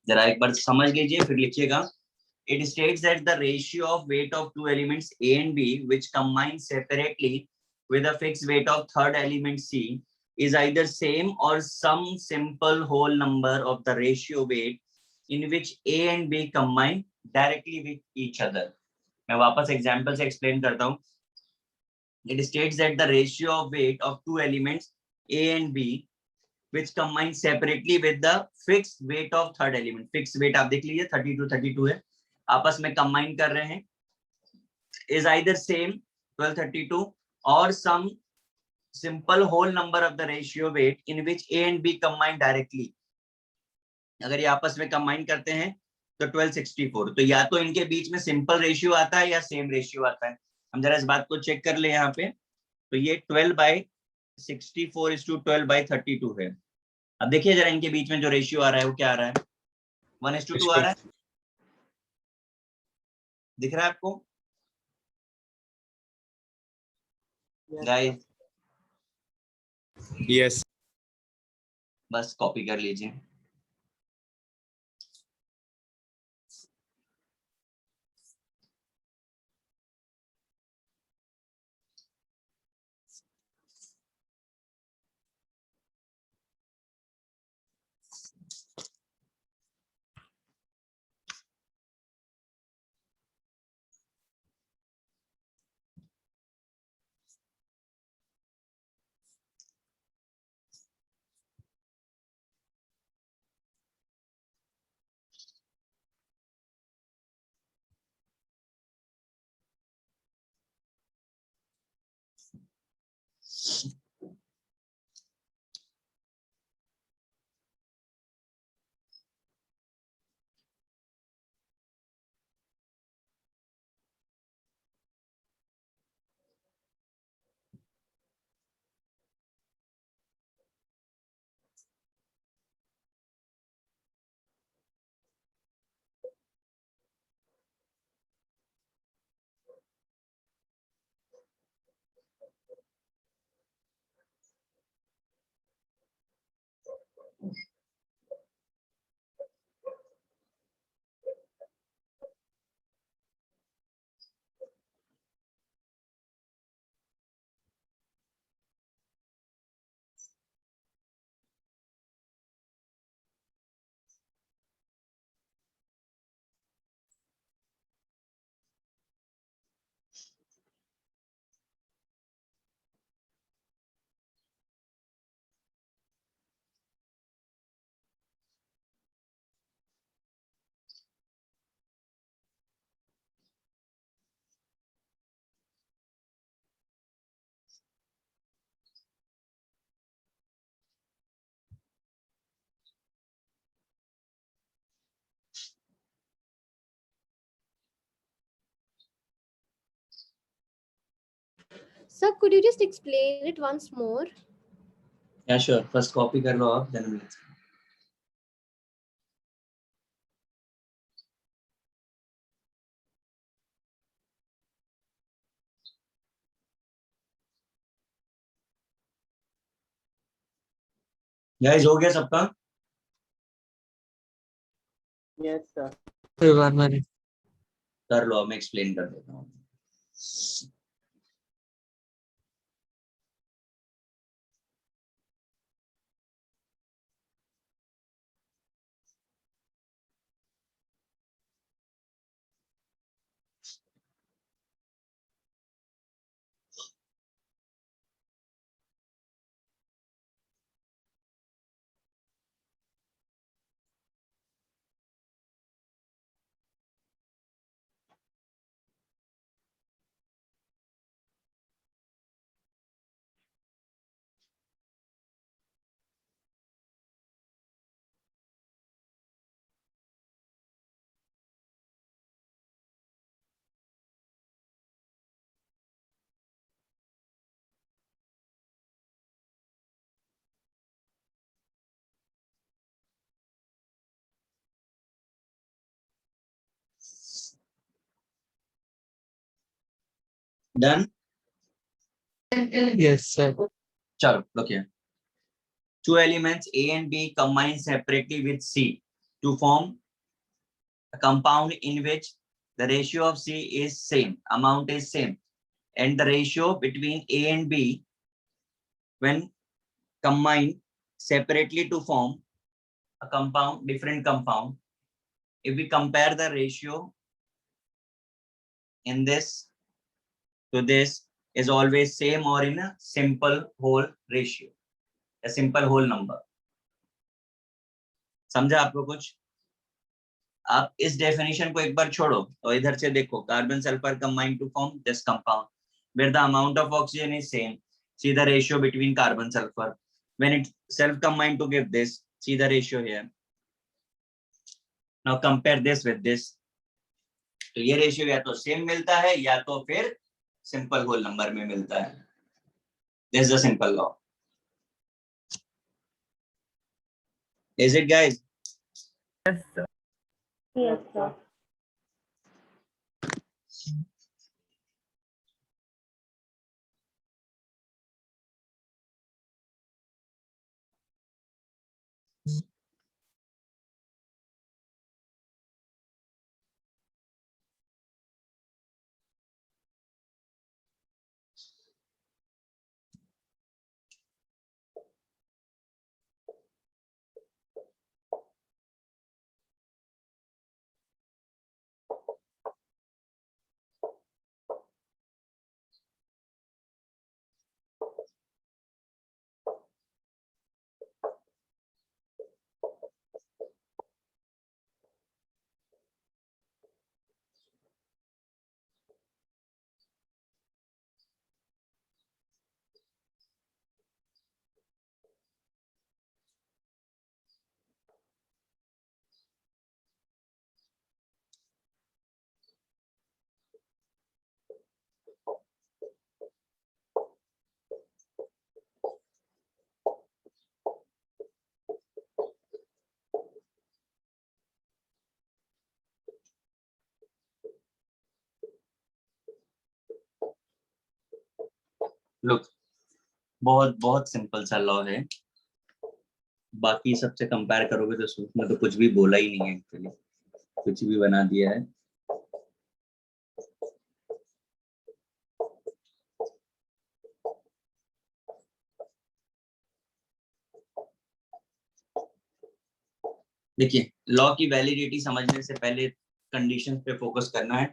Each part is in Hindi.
जरा एक बार समझ लीजिए फिर लिखिएगा. It states that the ratio of weight of two elements A and B, which combine separately with a fixed weight of third element C, is either same or some simple whole number of the ratio weight in which A and B combine directly with each other. मैं वापस एग्जांपल से एक्सप्लेन करता हूँ. It states that the ratio of weight of two elements A and B, which combine separately with the fixed weight of third element. Fixed weight आप देख लीजिए 32 है, आपस में कंबाइन कर रहे हैं, is either same 1232 or some simple whole number of the ratio weight in which A and B combine directly. अगर ये आपस में कंबाइन करते हैं तो 1264. तो या तो इनके बीच में सिंपल रेशियो आता है या सेम रेशियो आता है. हम जरा इस बात को चेक कर ले यहाँ पे. तो ये 12/64:12/32 है. अब देखिए जरा इनके बीच में जो रेशियो आ रहा है वो क्या आ रहा है, 1:2 आ रहा है. दिख रहा है आपको गाइस? यस. बस कॉपी कर लीजिए. Sir, could you just explain it once more? Yeah, sure. First copy कर लो आप, then we'll explain. Guys, हो गया सबका? Yes, sir. कर लो, मैं explain कर देता हूँ. Done? Yes, sir. चलो, look here. Two elements A and B combine separately with C to form a compound in which the ratio of C is same, amount is same, and the ratio between A and B when combined separately to form a compound, different compound. If we compare the ratio in this to this is always same or in a simple whole ratio, a simple whole number. समझा आपको कुछ? आप इस डेफिनेशन को एक बार छोड़ो और इधर से देखो, carbon sulphur combine to form this compound where the amount of oxygen is same. See the ratio between carbon sulfur. When it self combine to give this, see the ratio here. Now compare this with this. तो ये रेशियो या तो सेम मिलता है या तो फिर सिंपल होल नंबर में मिलता है. This is a simple law. Is it, guys? Yes, sir. Yes, sir. Look, बहुत बहुत सिंपल सा लॉ है. बाकी सबसे कंपेयर करोगे तो उसमें तो कुछ भी बोला ही नहीं है, एक्चुअली कुछ भी बना दिया है. देखिए, लॉ की वैलिडिटी समझने से पहले कंडीशंस पे फोकस करना है.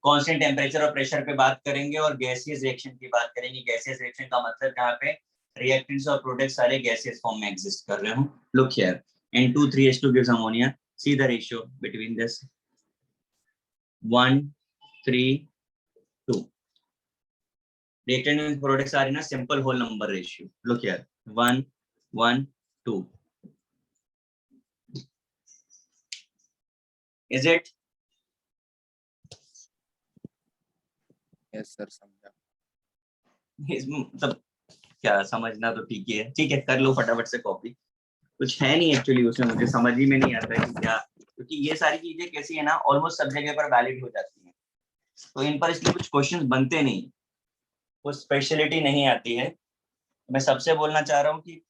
कांस्टेंट टेम्परेचर और प्रेशर पे बात करेंगे और गैसियस रिएक्शन की बात करेंगे. गैसियस रिएक्शन का मतलब जहाँ पे रिएक्टेंट्स और प्रोडक्ट्स सारे गैसियस फॉर्म में एग्जिस्ट कर रहे हो. Look here, N2 3H2 gives ammonia. See the ratio between this 1 3 2. Reactant and products are in a simple whole number ratio. Look here, 1 1 2. Is it? Yes, sir. समझा. मतलब क्या समझना तो ठीक ही है, ठीक है कर लो फटाफट से कॉपी। कुछ है नहीं एक्चुअली उसमें, मुझे समझ ही में नहीं आता है कि क्या, क्योंकि ये सारी चीजें कैसी है ना ऑलमोस्ट सब जगह पर वैलिड हो जाती हैं, तो इन पर इसलिए कुछ क्वेश्चंस बनते नहीं, कुछ स्पेशलिटी नहीं आती है। मैं सबसे बोलना चाह रहा हूँ कि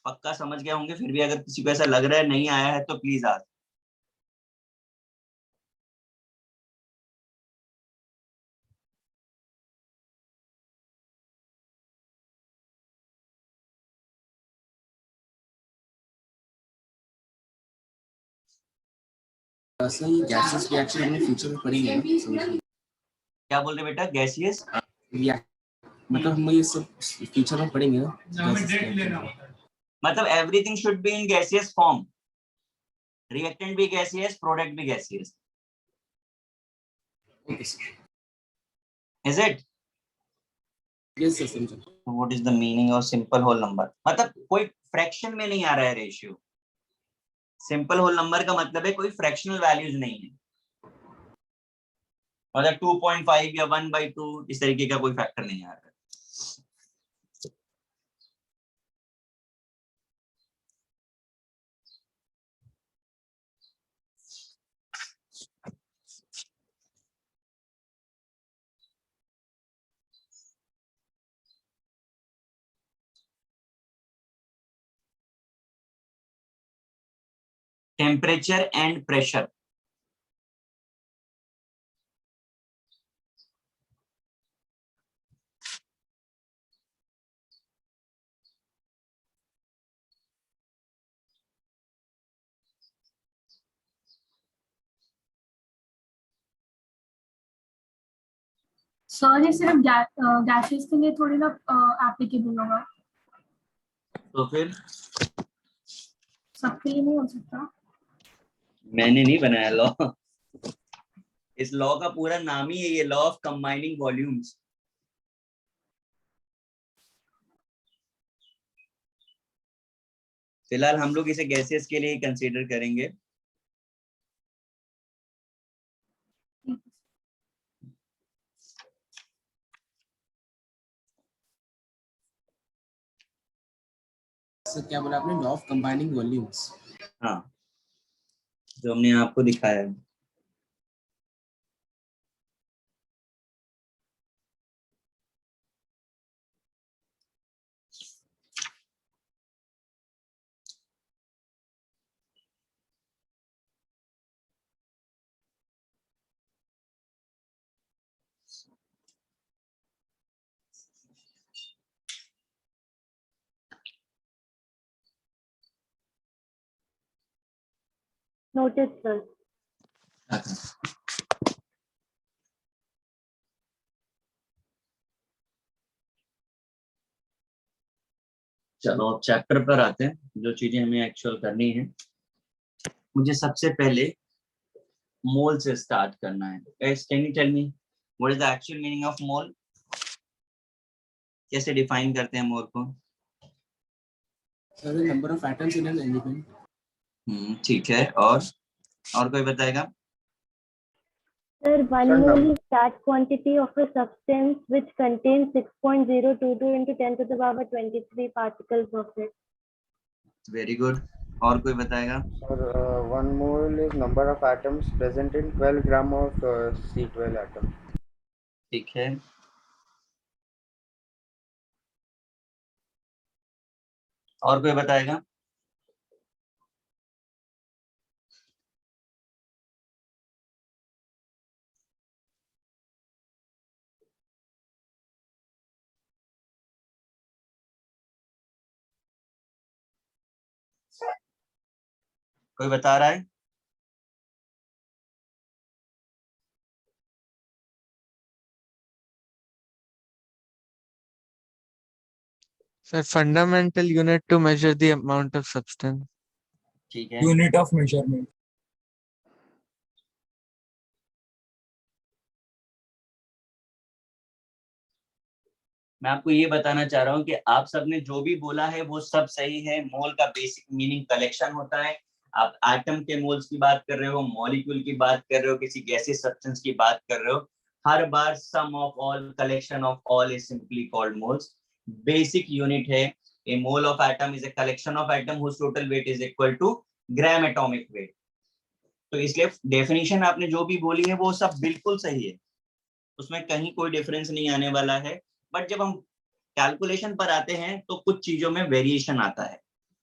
पक्का समझ गए होंगे, फिर भी अगर किसी को ऐसा लग रहा है नहीं आया है तो प्लीज आस्क। सर ये गैसेस रिएक्शन हमें फ्यूचर में पढ़ेंगे ना, समझिए। क्या बोल रहे बेटा, गैसियस मतलब हम ये सब फ्यूचर में पढ़ेंगे ना gaseous reaction। मतलब everything should be in gaseous form, reactant भी गैसियस, प्रोडक्ट भी gaseous, okay sir, is it? Yes sir समझा। What is the meaning of simple whole number? मतलब कोई फ्रैक्शन में नहीं आ रहा है रेशियो। सिंपल होल नंबर का मतलब है कोई फ्रैक्शनल वैल्यूज नहीं है, मतलब 2.5 या 1/2 इस तरीके का कोई फैक्टर नहीं आ रहा है। टेम्परेचर एंड प्रेशर, सर ये सिर्फ गैसेस के लिए थोड़ी ना एप्लीकेबल होगा, तो फिर सबके लिए नहीं हो सकता। मैंने नहीं बनाया लॉ, इस लॉ का पूरा नाम ही है ये, लॉ ऑफ कंबाइनिंग वॉल्यूम्स। फिलहाल हम लोग इसे गैसेस के लिए ही कंसीडर करेंगे। सर क्या बोला आपने, लॉ ऑफ कंबाइनिंग वॉल्यूम्स? हाँ, जो हमने आपको दिखाया है। Noted, sir. चलो अब चैप्टर पर आते हैं, जो चीजें हमें एक्चुअल करनी है। मुझे सबसे पहले मोल से स्टार्ट करना है। Guys can you tell me what is the actual meaning of mole? कैसे डिफाइन करते हैं मोल को? Sir number of atoms in an element. ठीक है, और कोई बताएगा? Sir, one mole is that quantity of a substance which contains 6.022 into 10 to the power 23 particles of it. Very good, और कोई बताएगा? Sir, 1 mole is number of atoms present in 12 gram of C12 atom. ठीक है, और कोई बताएगा? कोई बता रहा है? Sir, fundamental unit to measure the amount of substance. ठीक है, Unit of measurement. मैं आपको ये बताना चाह रहा हूँ कि आप सबने जो भी बोला है वो सब सही है। मोल का बेसिक मीनिंग कलेक्शन होता है। आप एटम के मोल्स की बात कर रहे हो, मॉलिक्यूल की बात कर रहे हो, किसी गैसीय सब्सटेंस की बात कर रहे हो, हर बार sum of all collection of all is simply called moles. Basic unit है, a mole of atom is a collection of atom whose total weight is equal to gram atomic weight. तो इसलिए डेफिनेशन आपने जो भी बोली है वो सब बिल्कुल सही है, उसमें कहीं कोई डिफरेंस नहीं आने वाला है। बट जब हम कैलकुलेशन पर आते हैं तो कुछ चीजों में वेरिएशन आता है,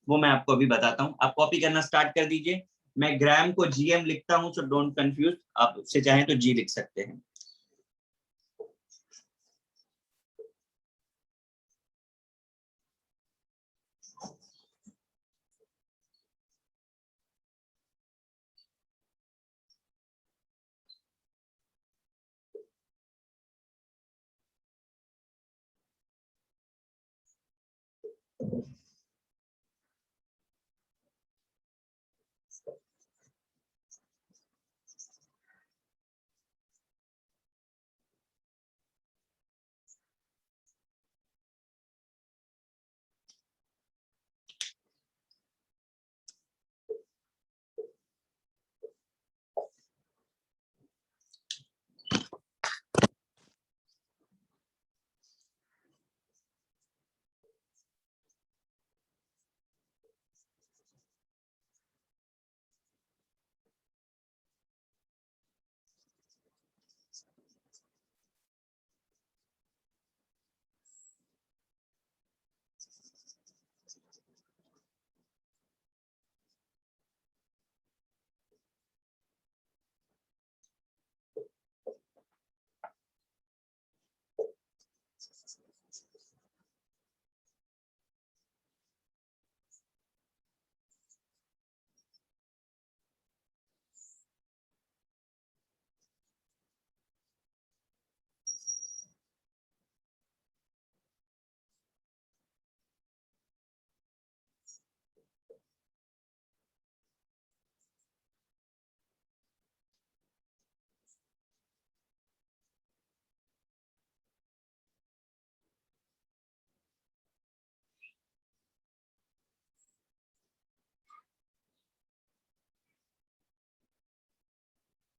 वो मैं आपको अभी बताता हूँ। आप कॉपी करना स्टार्ट कर दीजिए। मैं ग्राम को जीएम लिखता हूँ, सो डोंट कंफ्यूज, आप उससे चाहें तो जी लिख सकते हैं।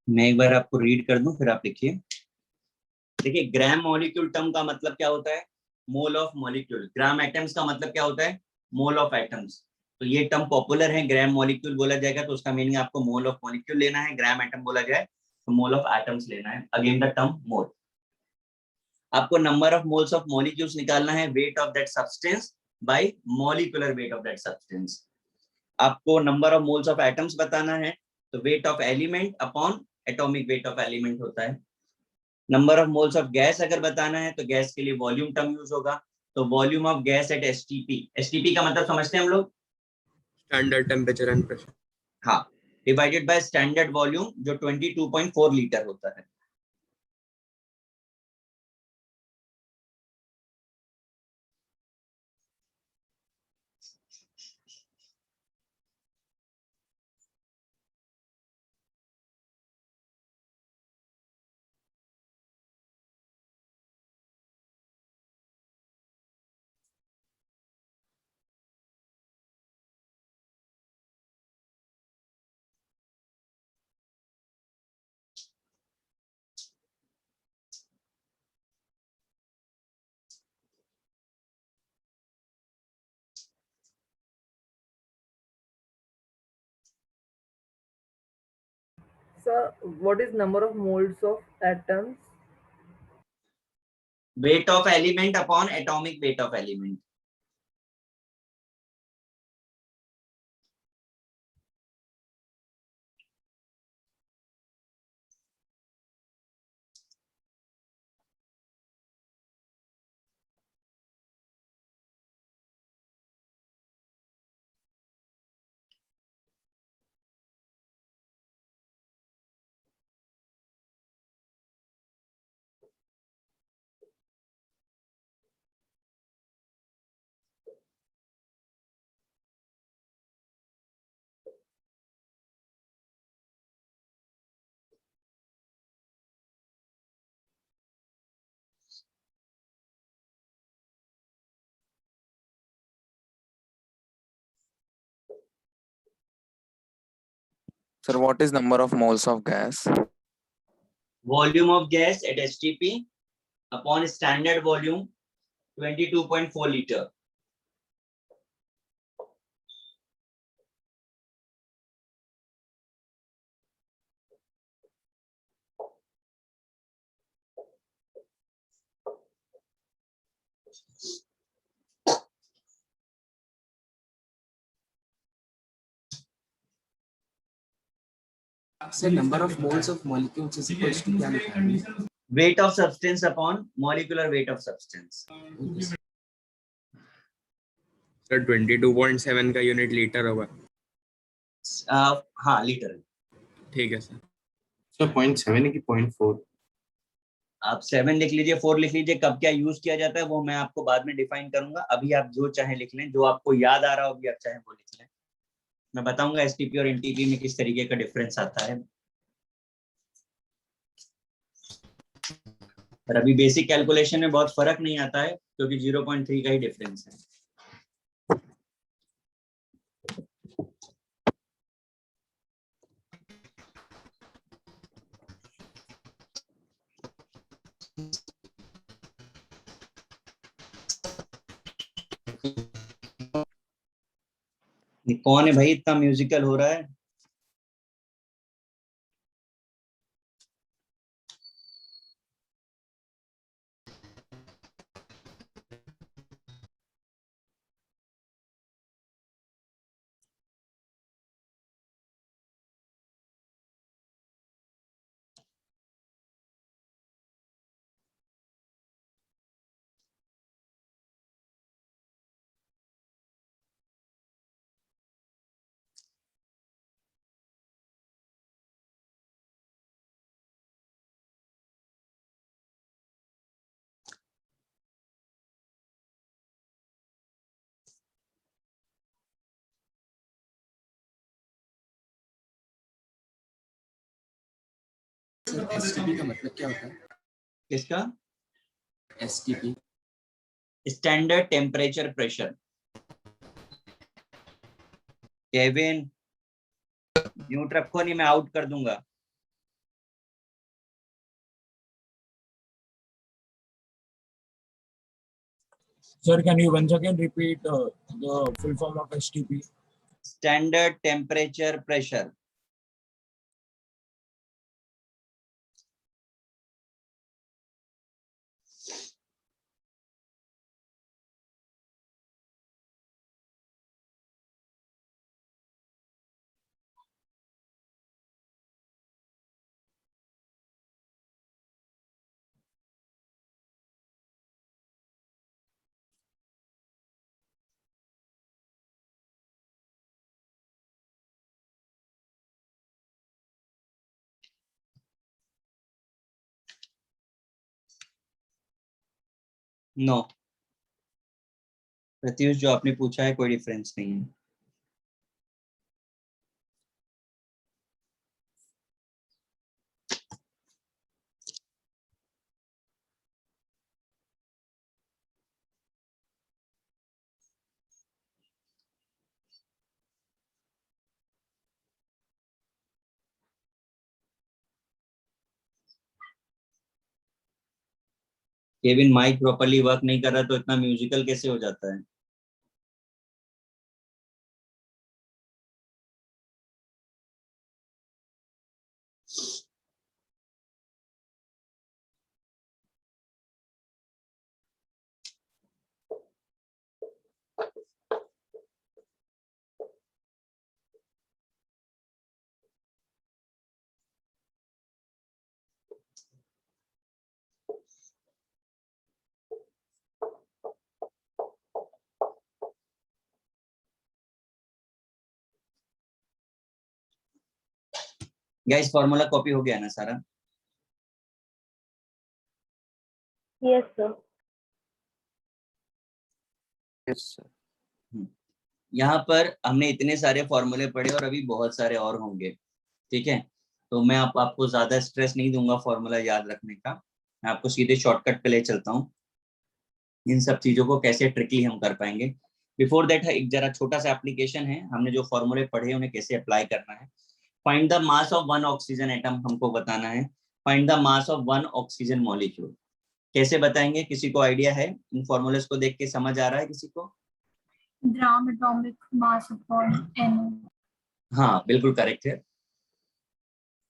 मैं एक बार आपको रीड कर दूं, फिर आप लिखिए। देखिए, ग्राम मॉलिक्यूल टर्म का मतलब क्या होता है? Mole of molecule. Gram atoms का मतलब क्या होता है? Mole of atoms. तो ये टर्म पॉपुलर है, ग्राम मॉलिक्यूल बोला जाएगा तो उसका मीनिंग आपको मोल ऑफ मॉलिक्यूल लेना है, ग्राम एटम बोला जाए तो मोल ऑफ एटम्स लेना है। Again the term mole. आपको number of moles of molecules निकालना है, weight of that substance by molecular weight of that substance. आपको number of moles of atoms बताना है, तो weight of element upon atomic weight of element होता है। Number of moles of gas अगर बताना है तो गैस के लिए वॉल्यूम टर्म यूज होगा, तो volume of gas at STP. STP का मतलब समझते हैं हम लोग? Standard temperature and pressure. हाँ, डिवाइडेड बाय स्टैंडर्ड वॉल्यूम जो 22.4 लीटर होता है। Sir, what is number of moles of atoms? Wait of element upon atomic weight of element. Sir, what is number of moles of gas? Volume of gas at STP upon standard volume 22.4 liter. Sir, number of moles of molecules is equals to क्या लिखा है? Weight of substance upon molecular weight of substance. Sir 22.7 का यूनिट लीटर होगा. हाँ लीटर. ठीक है सर. सर 0.7 की 0.4. आप 7 लिख लीजिए, 4 लिख लीजिए. कब क्या यूज किया जाता है वो मैं आपको बाद में डिफाइन करूंगा. अभी आप जो चाहे लिख लें, जो आपको याद आ रहा हो अभी आप चाहे वो लिख लें. मैं बताऊंगा एसटीपी और एनटीपी में किस तरीके का डिफरेंस आता है. पर अभी बेसिक कैलकुलेशन में बहुत फर्क नहीं आता है क्योंकि 0.3 का ही डिफरेंस है. ये कौन है भाई इतना म्यूजिकल हो रहा है? सर एसटीपी का मतलब क्या होता है? किसका? STP standard temperature pressure. Kevin mute रखो नहीं मैं आउट कर दूंगा. Sir, can you once again repeat the full form of STP? Standard temperature pressure. No Pratyush, जो आपने पूछा है कोई डिफरेंस नहीं है. केविन माइक प्रॉपर्ली वर्क नहीं कर रहा तो इतना म्यूजिकल कैसे हो जाता है? गाइस फॉर्मूला कॉपी हो गया ना सारा? Yes, sir. Yes sir. यहाँ पर हमने इतने सारे फॉर्मूले पढ़े और अभी बहुत सारे और होंगे. ठीक है, तो मैं आपको ज्यादा स्ट्रेस नहीं दूंगा फॉर्मूला याद रखने का. मैं आपको सीधे शॉर्टकट पे ले चलता हूँ. इन सब चीजों को कैसे ट्रिकली हम कर पाएंगे. बिफोर दैट एक जरा छोटा सा एप्लीकेशन है. हमने जो फॉर्मूले पढ़े उन्हें कैसे अप्लाई करना है. Find the mass of one oxygen atom हमको बताना है. Find the mass of one oxygen molecule. कैसे बताएंगे? किसी को आइडिया है? इन फॉर्मूलेस को देख के समझ आ रहा है किसी को? Gram atomic mass upon N. हाँ बिल्कुल करेक्ट है।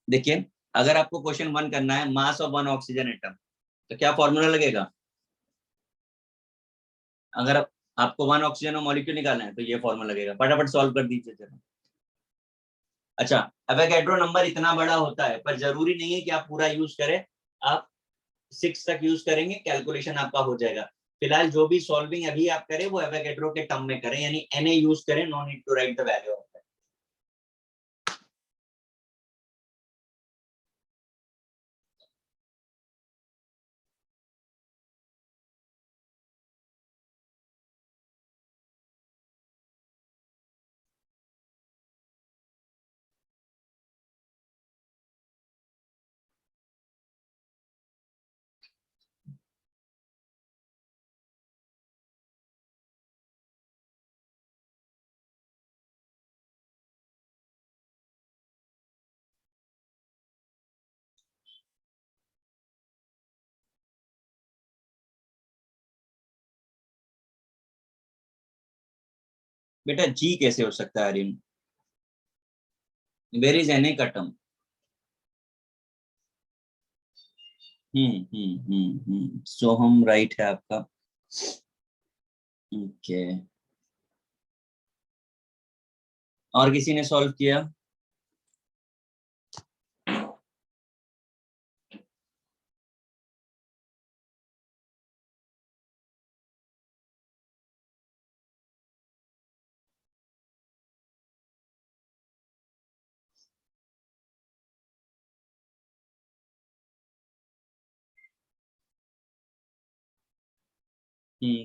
देखिए अगर आपको क्वेश्चन 1 करना है mass of one oxygen atom, तो क्या फॉर्मूला लगेगा? अगर आपको वन ऑक्सीजन मॉलिक्यूल निकालना है तो ये फॉर्मूला लगेगा। फटाफट सॉल्व कर दीजिए जरा। अच्छा, एवोगैड्रो नंबर इतना बड़ा होता है, पर जरूरी नहीं है कि आप पूरा यूज करें। आप 6 तक यूज करेंगे, कैलकुलेशन आपका हो जाएगा। फिलहाल जो भी सॉल्विंग अभी आप करें वो एवोगैड्रो के टर्म में करें, यानी Na यूज करें। No need to write the value of that. बेटा जी कैसे हो सकता है आर्यन? वेयर इज Na का टर्म? सोहम राइट है आपका। ओके, और किसी ने सॉल्व किया?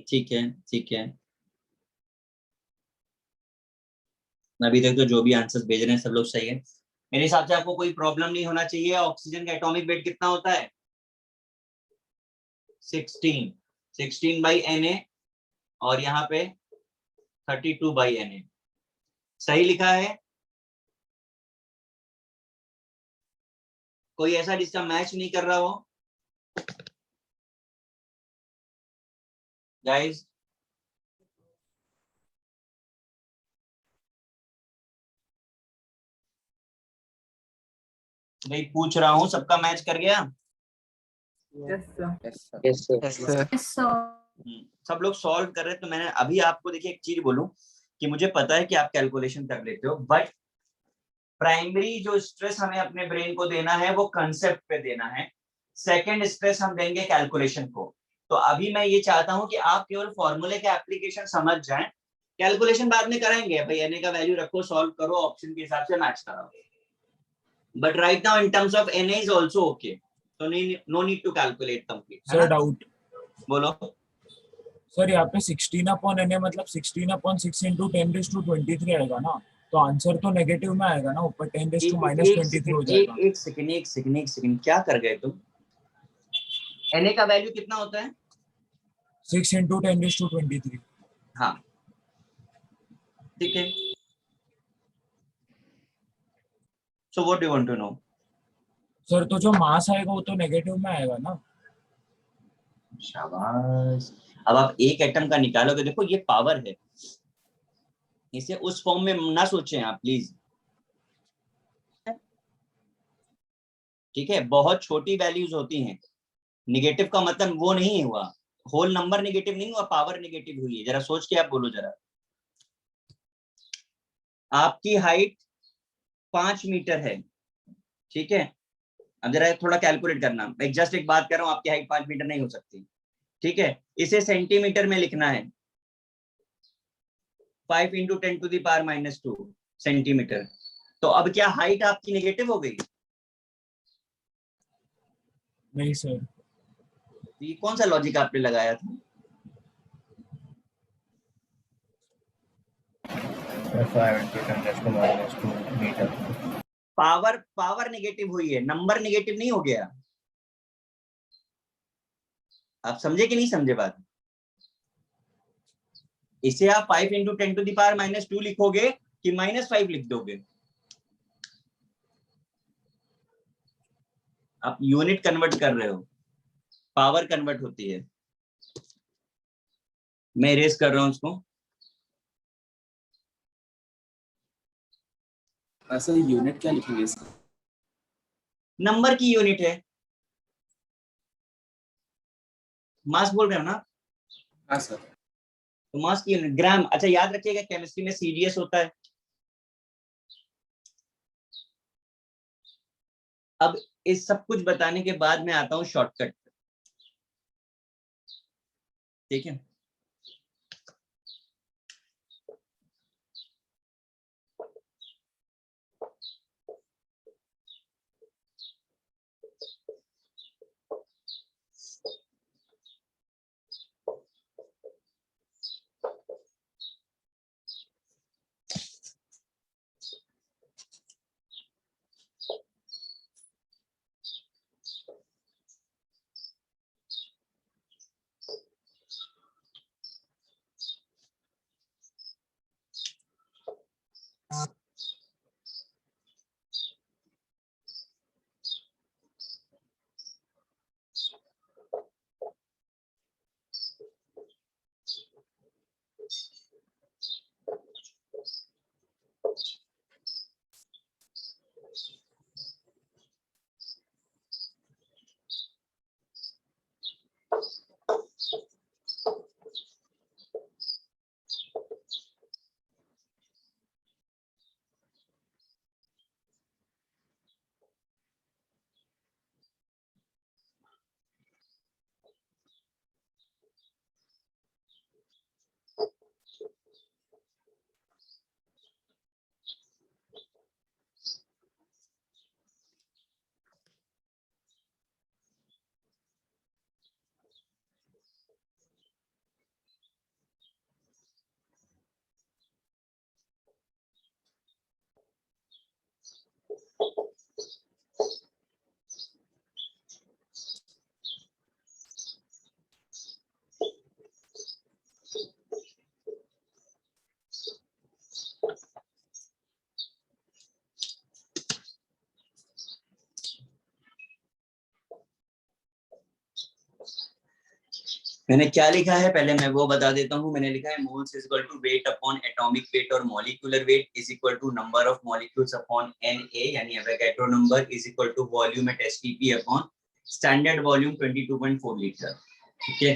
ठीक है ठीक है। अभी तक तो जो भी आंसर्स भेज रहे हैं सब लोग सही है। मेरे हिसाब से आपको कोई प्रॉब्लम नहीं होना चाहिए। ऑक्सीजन का एटॉमिक वेट कितना होता है? 16 बाई Na, और यहाँ पे 32 बाई Na। सही लिखा है? कोई ऐसा जिसका मैच नहीं कर रहा हो गाइस? भाई पूछ रहा हूँ, सबका मैच कर गया? Yes, sir. Yes, sir. Yes, sir. Yes sir. सब लोग सॉल्व कर रहे हैं। तो मैंने अभी आपको देखिए एक चीज बोलूं कि मुझे पता है कि आप कैलकुलेशन कर लेते हो, बट प्राइमरी जो स्ट्रेस हमें अपने ब्रेन को देना है वो कंसेप्ट पे देना है। सेकंड स्ट्रेस हम देंगे कैलकुलेशन को। तो अभी मैं ये चाहता हूं कि आप केवल फॉर्मूले के एप्लीकेशन समझ जाएं, कैलकुलेशन बाद में कराएंगे। भाई Na का वैल्यू रखो, सॉल्व करो, ऑप्शन के हिसाब से मैच कराओ। But right now in terms of Na is also okay, तो no need to calculate complete. Sir doubt. बोलो। सर यहाँ पे 16/Na मतलब 16/6 into 10⁻23 आएगा ना, तो आंसर तो नेगेटिव में आएगा ना, ऊपर 10⁻⁻23 हो जाएगा। एक सेकंड, क्या कर गए तुम? Na का वैल्यू कितना होता है? 6 into 10⁻23। हाँ ठीक है। So what do you want to know? Sir तो जो मास आएगा वो तो नेगेटिव में आएगा ना। शाबाश। अब आप एक एटम का निकालोगे, देखो ये पावर है, इसे उस फॉर्म में ना सोचें आप प्लीज, ठीक है? बहुत छोटी वैल्यूज होती हैं। निगेटिव का मतलब वो नहीं हुआ, होल नंबर निगेटिव नहीं हुआ, पावर निगेटिव हुई है। जरा सोच के आप बोलो जरा। आपकी हाइट 5 मीटर है, ठीक है? अब जरा थोड़ा कैलकुलेट करना। मैं जस्ट एक बात कर रहा हूँ, आपकी हाइट 5 मीटर नहीं हो सकती, ठीक है? इसे सेंटीमीटर में लिखना है। 5 into 10⁻⁻² सेंटीमीटर। तो अब क्या हाइट आपकी नेगेटिव हो गई? नहीं सर। ये कौन सा लॉजिक आपने लगाया था? पावर नेगेटिव हुई है, नंबर नेगेटिव नहीं हो गया। आप समझे कि नहीं समझे बात? इसे आप 5 into 10⁻⁻² लिखोगे कि -5 लिख दोगे? आप यूनिट कन्वर्ट कर रहे हो, पावर कन्वर्ट होती है। मैं इरेज कर रहा हूं उसको। सर यूनिट क्या लिखेंगे इसका? नंबर की यूनिट है, मास बोल रहे हो ना, हाँ सर। तो मास की यूनिट ग्राम। अच्छा याद रखिएगा केमिस्ट्री में सीजीएस होता है। अब इस सब कुछ बताने के बाद मैं आता हूं शॉर्टकट, ठीक है। मैंने क्या लिखा है पहले मैं वो बता देता हूँ। मैंने लिखा है moles is equal to weight upon atomic weight और molecular weight is equal to number of molecules upon Na, यानी Avogadro number is equal to volume at STP upon standard volume 22.4 litre, ठीक है।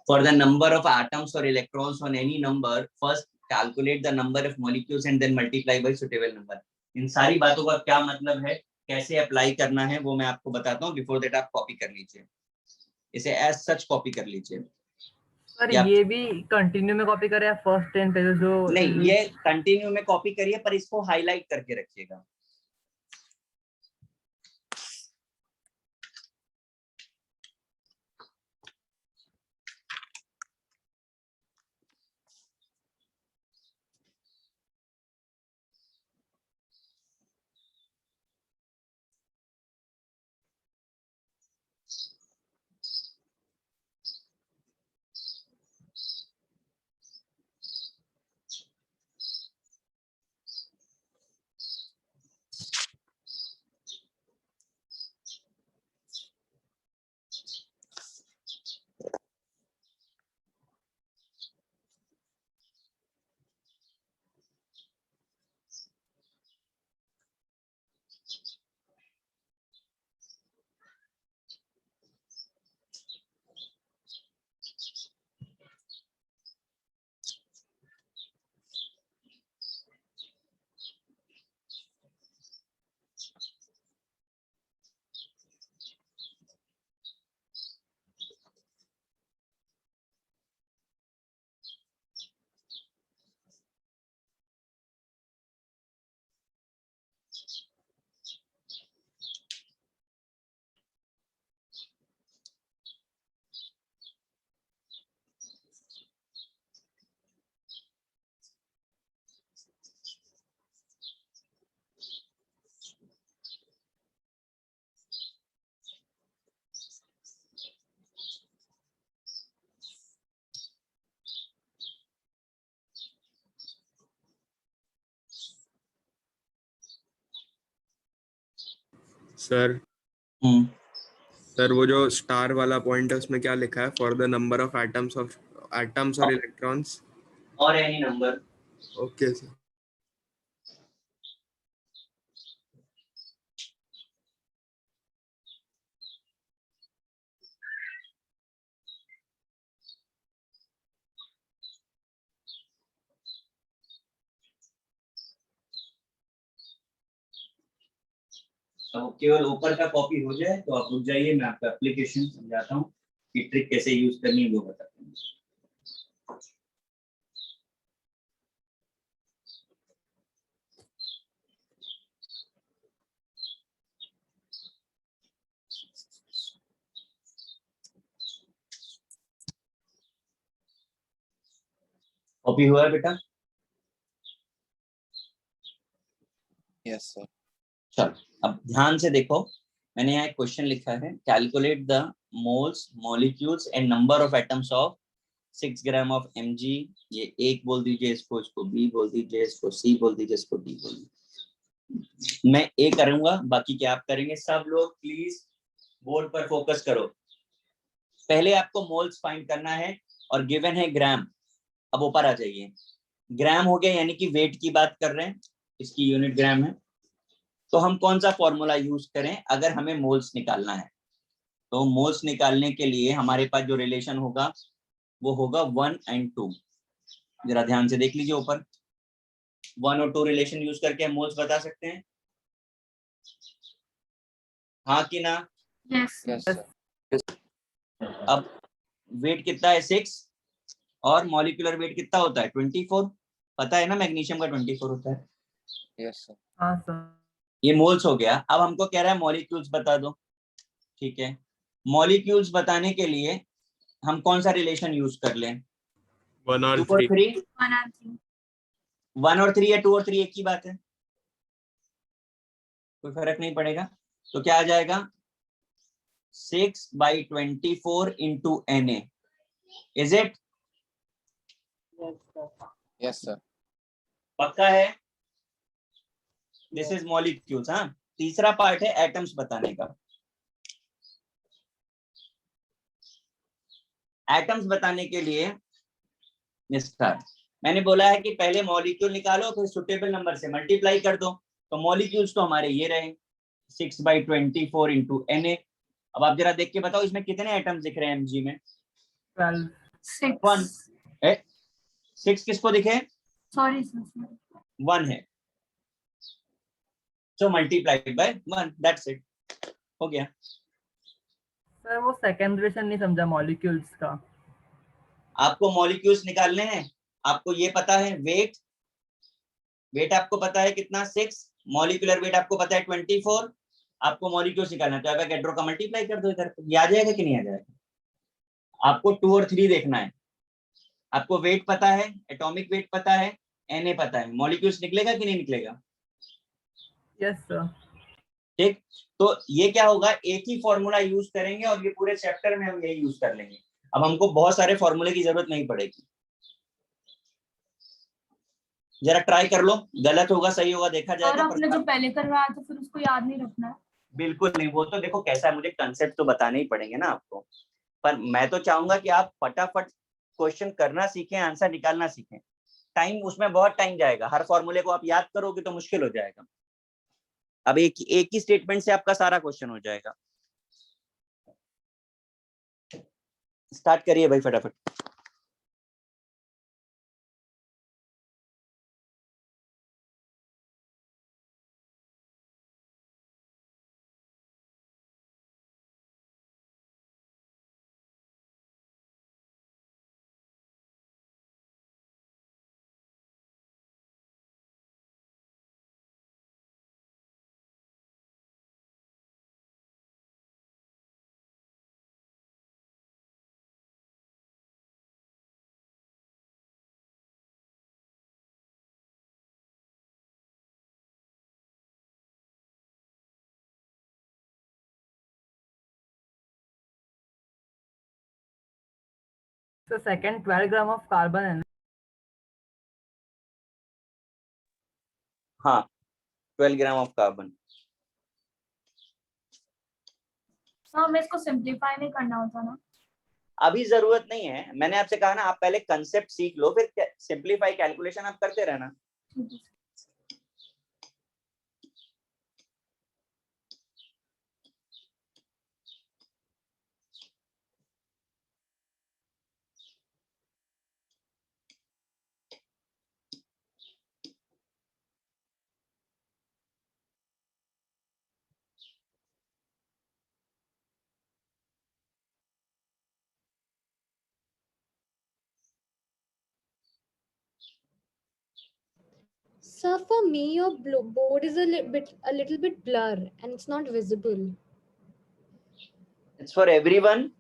For the number of atoms और electrons on any number, first calculate the number of molecules and then multiply by suitable number. इन सारी बातों का क्या मतलब है, कैसे अप्लाई करना है, वो मैं आपको बताता हूँ। बिफोर दैट आप कॉपी कर लीजिए, इसे एज सच कॉपी कर लीजिए। सर या ये भी कंटिन्यू में कॉपी करें या फर्स्ट 10 पेजेस जो नहीं, ये कंटिन्यू में कॉपी करिए पर इसको हाईलाइट करके रखिएगा। Sir, हम्म सर वो जो स्टार वाला पॉइंट है उसमें क्या लिखा है? For the number of atoms और इलेक्ट्रॉन्स। और एनी नंबर। Okay sir. अब केवल ऊपर का कॉपी हो जाए तो आप रुक जाइए, मैं आपको एप्लीकेशन समझाता हूँ कि ट्रिक कैसे यूज करनी है वो बताता हूँ। कॉपी हुआ है बेटा? Yes, sir. चलो अब ध्यान से देखो, मैंने यहाँ एक क्वेश्चन लिखा है, calculate the moles molecules and number of atoms of 6 gram of mg। ये एक बोल दीजिए इसको बी बोल दीजिए, इसको सी बोल दीजिए, इसको डी बोल दीजिए। मैं ए करूंगा, बाकी क्या आप करेंगे? सब लोग प्लीज बोर्ड पर फोकस करो। पहले आपको मोल्स फाइंड करना है और गिवन है ग्राम। अब ऊपर आ जाइए, ग्राम हो गया यानी कि वेट की बात कर रहे हैं, इसकी यूनिट ग्राम है। तो हम कौन सा फॉर्मूला यूज करें अगर हमें मोल्स निकालना है? तो मोल्स निकालने के लिए हमारे पास जो रिलेशन होगा वो होगा 1 और 2। जरा ध्यान से देख लीजिए, ऊपर 1 और 2 रिलेशन यूज करके हम मोल्स बता सकते हैं, हाँ कि ना? Yes Yes, sir. अब वेट कितना है? 6 और मॉलिक्यूलर वेट कितना होता है? 24। पता है ना मैग्नीशियम का 24 होता है। Yes, sir. हाँ सर। ये मोल्स हो गया। अब हमको कह रहा है मॉलिक्यूल्स बता दो, ठीक है। मॉलिक्यूल्स बताने के लिए हम कौन सा रिलेशन यूज कर लें? 1 और 2 और 3। 3? 1 and 3। 1 और 3 या 2 और 3 एक ही बात है, कोई फर्क नहीं पड़ेगा। तो क्या आ जाएगा? 6/24 into Na। Is it? Yes, sir. पक्का है? This is molecules. हाँ, तीसरा पार्ट है एटम्स बताने का। एटम्स बताने के लिए मिस्टर, मैंने बोला है कि पहले मॉलिक्यूल निकालो फिर सुटेबल नंबर से मल्टीप्लाई कर दो। तो मॉलिक्यूल्स तो हमारे ये रहे 6/24 into Na। अब आप जरा देख के बताओ इसमें कितने एटम्स दिख रहे हैं mg में? 12। 1। 6। 6 किसको दिखे? Sorry sir. 1 है, सो मल्टीप्लाइड बाय 1, दैट्स इट, हो गया। सर वो सेकंड रिलेशन नहीं समझा मॉलिक्यूल्स का। आपको मॉलिक्यूल्स निकालने हैं, आपको ये पता है वेट, वेट आपको पता है कितना? 6। मॉलिक्यूलर वेट आपको पता है 24। आपको मॉलिक्यूल्स निकालना है तो एवोगैड्रो का मल्टीप्लाई कर दो इधर, ये आ जाएगा कि नहीं आ जाएगा? आपको 2 और 3 देखना है। आपको वेट पता है, एटॉमिक वेट पता है, Na पता है, मॉलिक्यूल्स निकलेगा कि नहीं निकलेगा? Yes sir. ठीक, तो ये क्या होगा, एक ही फॉर्मूला यूज करेंगे और ये पूरे चैप्टर में हम यही यूज कर लेंगे। अब हमको बहुत सारे फॉर्मूले की जरूरत नहीं पड़ेगी। जरा ट्राई कर लो, गलत होगा सही होगा देखा और जाएगा। आपने जो पहले करवाया था फिर उसको याद नहीं रखना है। बिल्कुल नहीं, वो तो देखो कैसा है, मुझे कंसेप्ट तो बताने ही पड़ेंगे ना आपको। पर मैं तो चाहूंगा कि आप फटाफट क्वेश्चन करना सीखें, आंसर निकालना सीखें। टाइम उसमें बहुत टाइम जाएगा, हर फॉर्मूले को आप याद करोगे तो मुश्किल हो जाएगा। अब एक ही स्टेटमेंट से आपका सारा क्वेश्चन हो जाएगा। स्टार्ट करिए भाई फटाफट। Sir second 12 gram of carbon है ना? हाँ, 12 ग्राम ऑफ कार्बन। सर हमें इसको सिंप्लीफाई नहीं करना होता ना? अभी जरूरत नहीं है, मैंने आपसे कहा ना आप पहले कंसेप्ट सीख लो, फिर सिंप्लीफाई कैलकुलेशन आप करते रहना। ठीक है। Sir, for me, your board is a little bit blur and it's not visible. It's for everyone.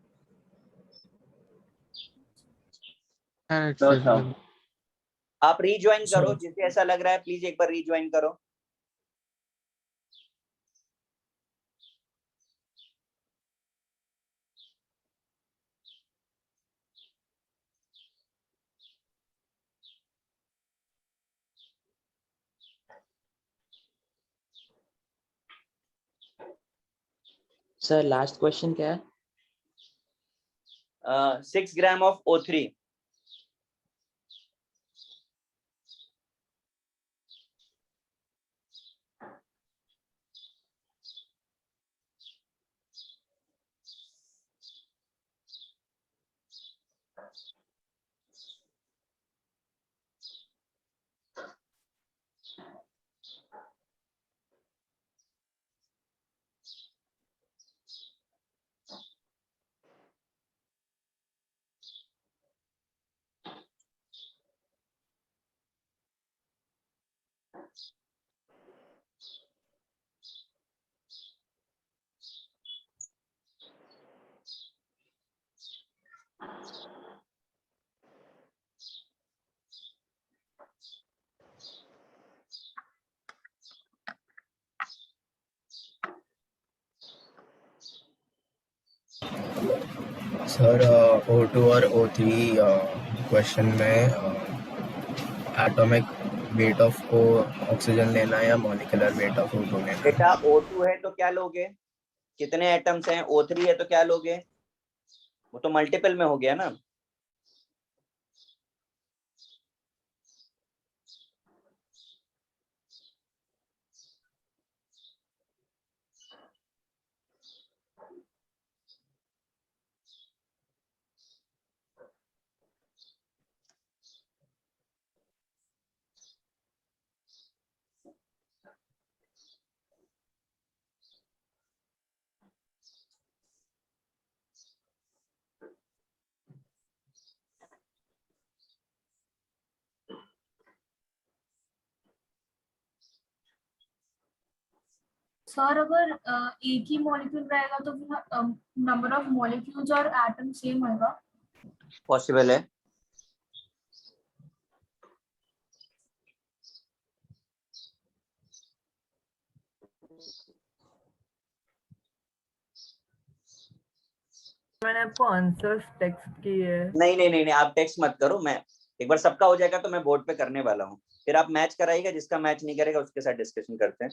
And it's No, visible. आप रीज्वाइन करो, Sure. जिसे ऐसा लग रहा है प्लीज एक बार रीज्वाइन करो। सर लास्ट क्वेश्चन क्या है? 6 gram of O3। Sir O2 और O3 क्वेश्चन में एटॉमिक वेट ऑफ को ऑक्सीजन लेना है या मॉलिक्यूलर वेट ऑफ O2 लेना है? बेटा O2 है तो क्या लोगे, कितने एटम्स हैं? O3 है तो क्या लोगे? वो तो मल्टीपल में हो गया ना। सर अगर एक ही मॉलिक्यूल रहेगा तो फिर नंबर ऑफ मॉलिक्यूल्स और एटम सेम होगा? पॉसिबल है। मैंने आपको आंसर्स टेक्स्ट किए है। नहीं, आप टेक्स्ट मत करो, मैं एक बार सबका हो जाएगा तो मैं बोर्ड पे करने वाला हूँ, फिर आप मैच कराइएगा, जिसका मैच नहीं करेगा उसके साथ डिस्कशन करते हैं।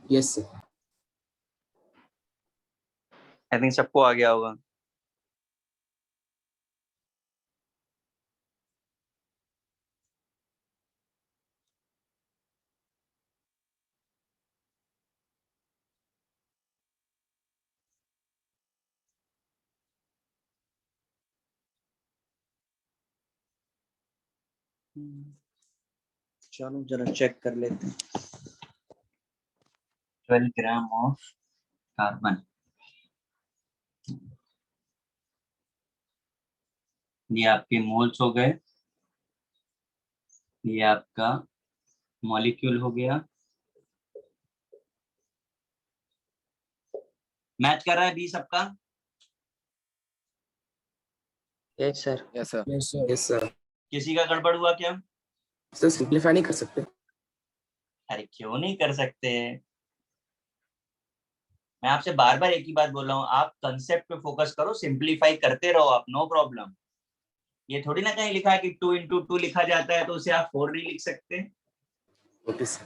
Yes, sir. आई थिंक सबको आ गया होगा. चलो जरा चेक कर लेते हैं. 12 ग्राम ऑफ कार्बन, ये आपके मोल्स हो गए, ये आपका मॉलिक्यूल हो गया. मैच कर रहा है बी सबका? Yes sir. Yes, sir. Yes, sir. Yes, sir. किसी का गड़बड़ हुआ क्या? Sir, simplify नहीं कर सकते? अरे क्यों नहीं कर सकते? मैं आपसे बार बार एक ही बात बोल रहा हूँ, आप कंसेप्ट पे फोकस करो, सिंप्लीफाई करते रहो आप, नो प्रॉब्लम. ये थोड़ी ना कहीं लिखा है कि 2 into 2 लिखा जाता है तो उसे आप 4 नहीं लिख सकते. Okay, sir.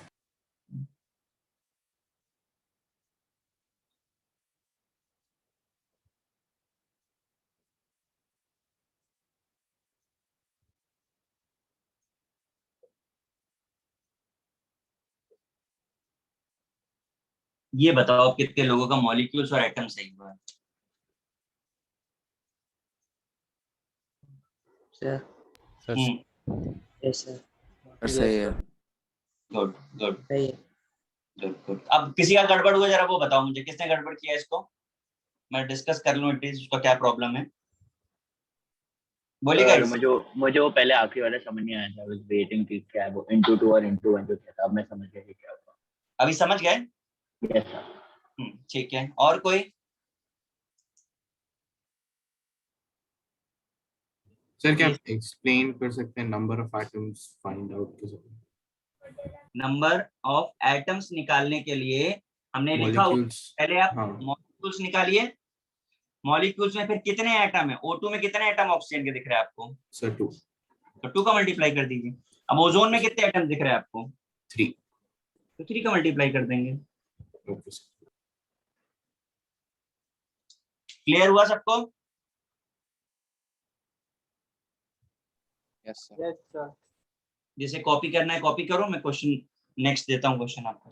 ये बताओ आप कितने लोगों का मॉलिक्यूल्स और एटम सही हुआ है? सर। Yes sir. सही है. गुड गुड सही है। Good good. अब किसी का गड़बड़ हुआ जरा वो बताओ मुझे, किसने गड़बड़ किया इसको, मैं डिस्कस कर लूं एटलीस्ट उसका क्या प्रॉब्लम है. बोलिए गाइस. मुझे वो पहले आखिरी वाला समझ नहीं आया था. वाज वेटिंग कि क्या वो into 2 और into 1 जो था, अब मैं समझ गया कि क्या हुआ. अभी समझ गए? Yes sir. ठीक है. और कोई? सर क्या एक्सप्लेन कर सकते हैं number of atoms find out कैसे? नंबर ऑफ एटम्स निकालने के लिए हमने लिखा पहले आप मॉलिक्यूल्स निकालिए. मॉलिक्यूल्स में फिर कितने एटम है? O2 में कितने एटम ऑक्सीजन के दिख रहे हैं आपको? सर 2. तो 2 का मल्टीप्लाई कर दीजिए. अब ओजोन में कितने एटम दिख रहे हैं आपको? 3. तो 3 का मल्टीप्लाई कर देंगे. Okay sir. क्लियर हुआ सबको? Yes, sir. Yes, sir. जैसे कॉपी करना है कॉपी करो, मैं क्वेश्चन नेक्स्ट देता हूँ क्वेश्चन आपको.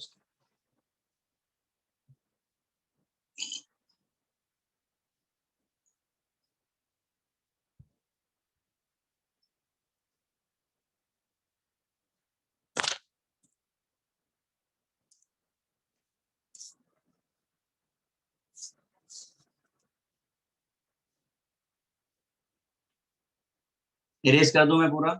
इरेज कर दूं मैं पूरा?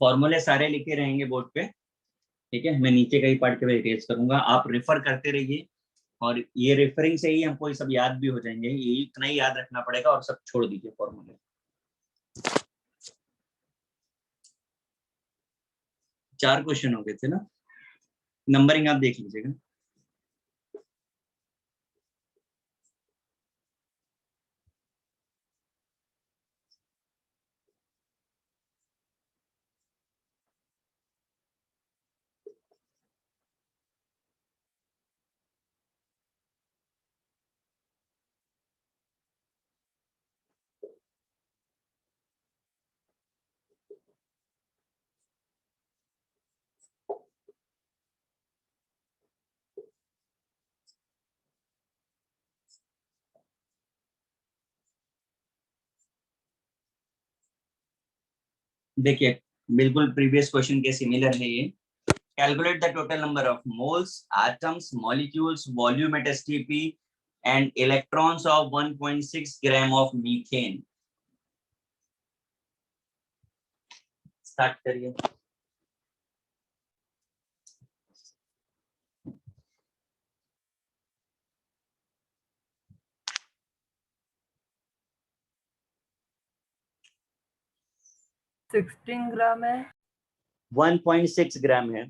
फॉर्मूले सारे लिखे रहेंगे बोर्ड पे, ठीक है. मैं नीचे का ही पार्ट के इरेज करूंगा, आप रेफर करते रहिए, और ये रेफरिंग से ही हमको ये सब याद भी हो जाएंगे. ये इतना ही याद रखना पड़ेगा और सब छोड़ दीजिए फॉर्मूले. 4 क्वेश्चन हो गए थे ना. नंबरिंग आप देख लीजिएगा. देखिए बिल्कुल प्रीवियस क्वेश्चन के सिमिलर है ये. Calculate the total number of moles, atoms, molecules, volume at STP, and electrons of 1.6 gram of methane. Start करिए. $16 ग्राम है. 1.6 ग्राम है.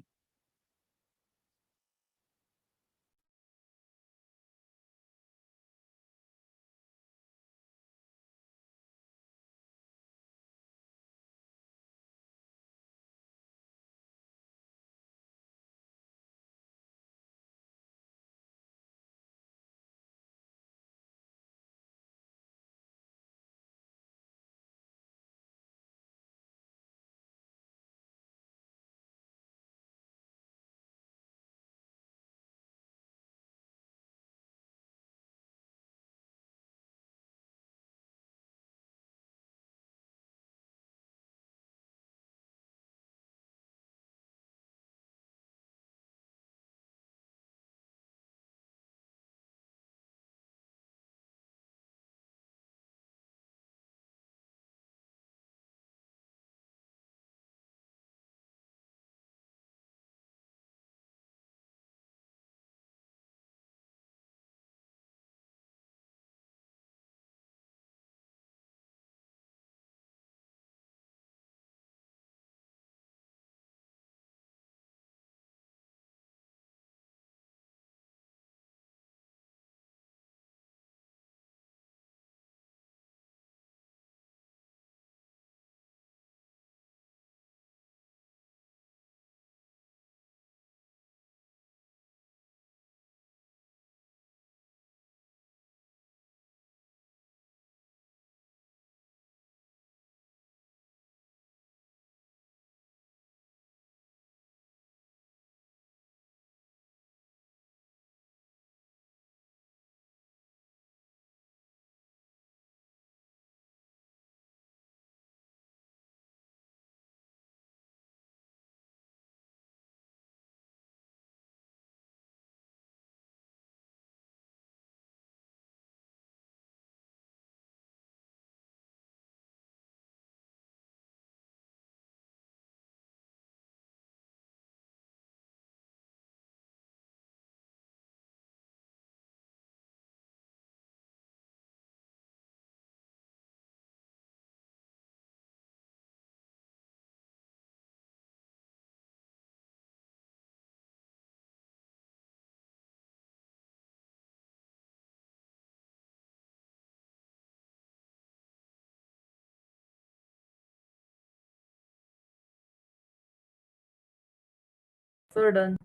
Sir, done.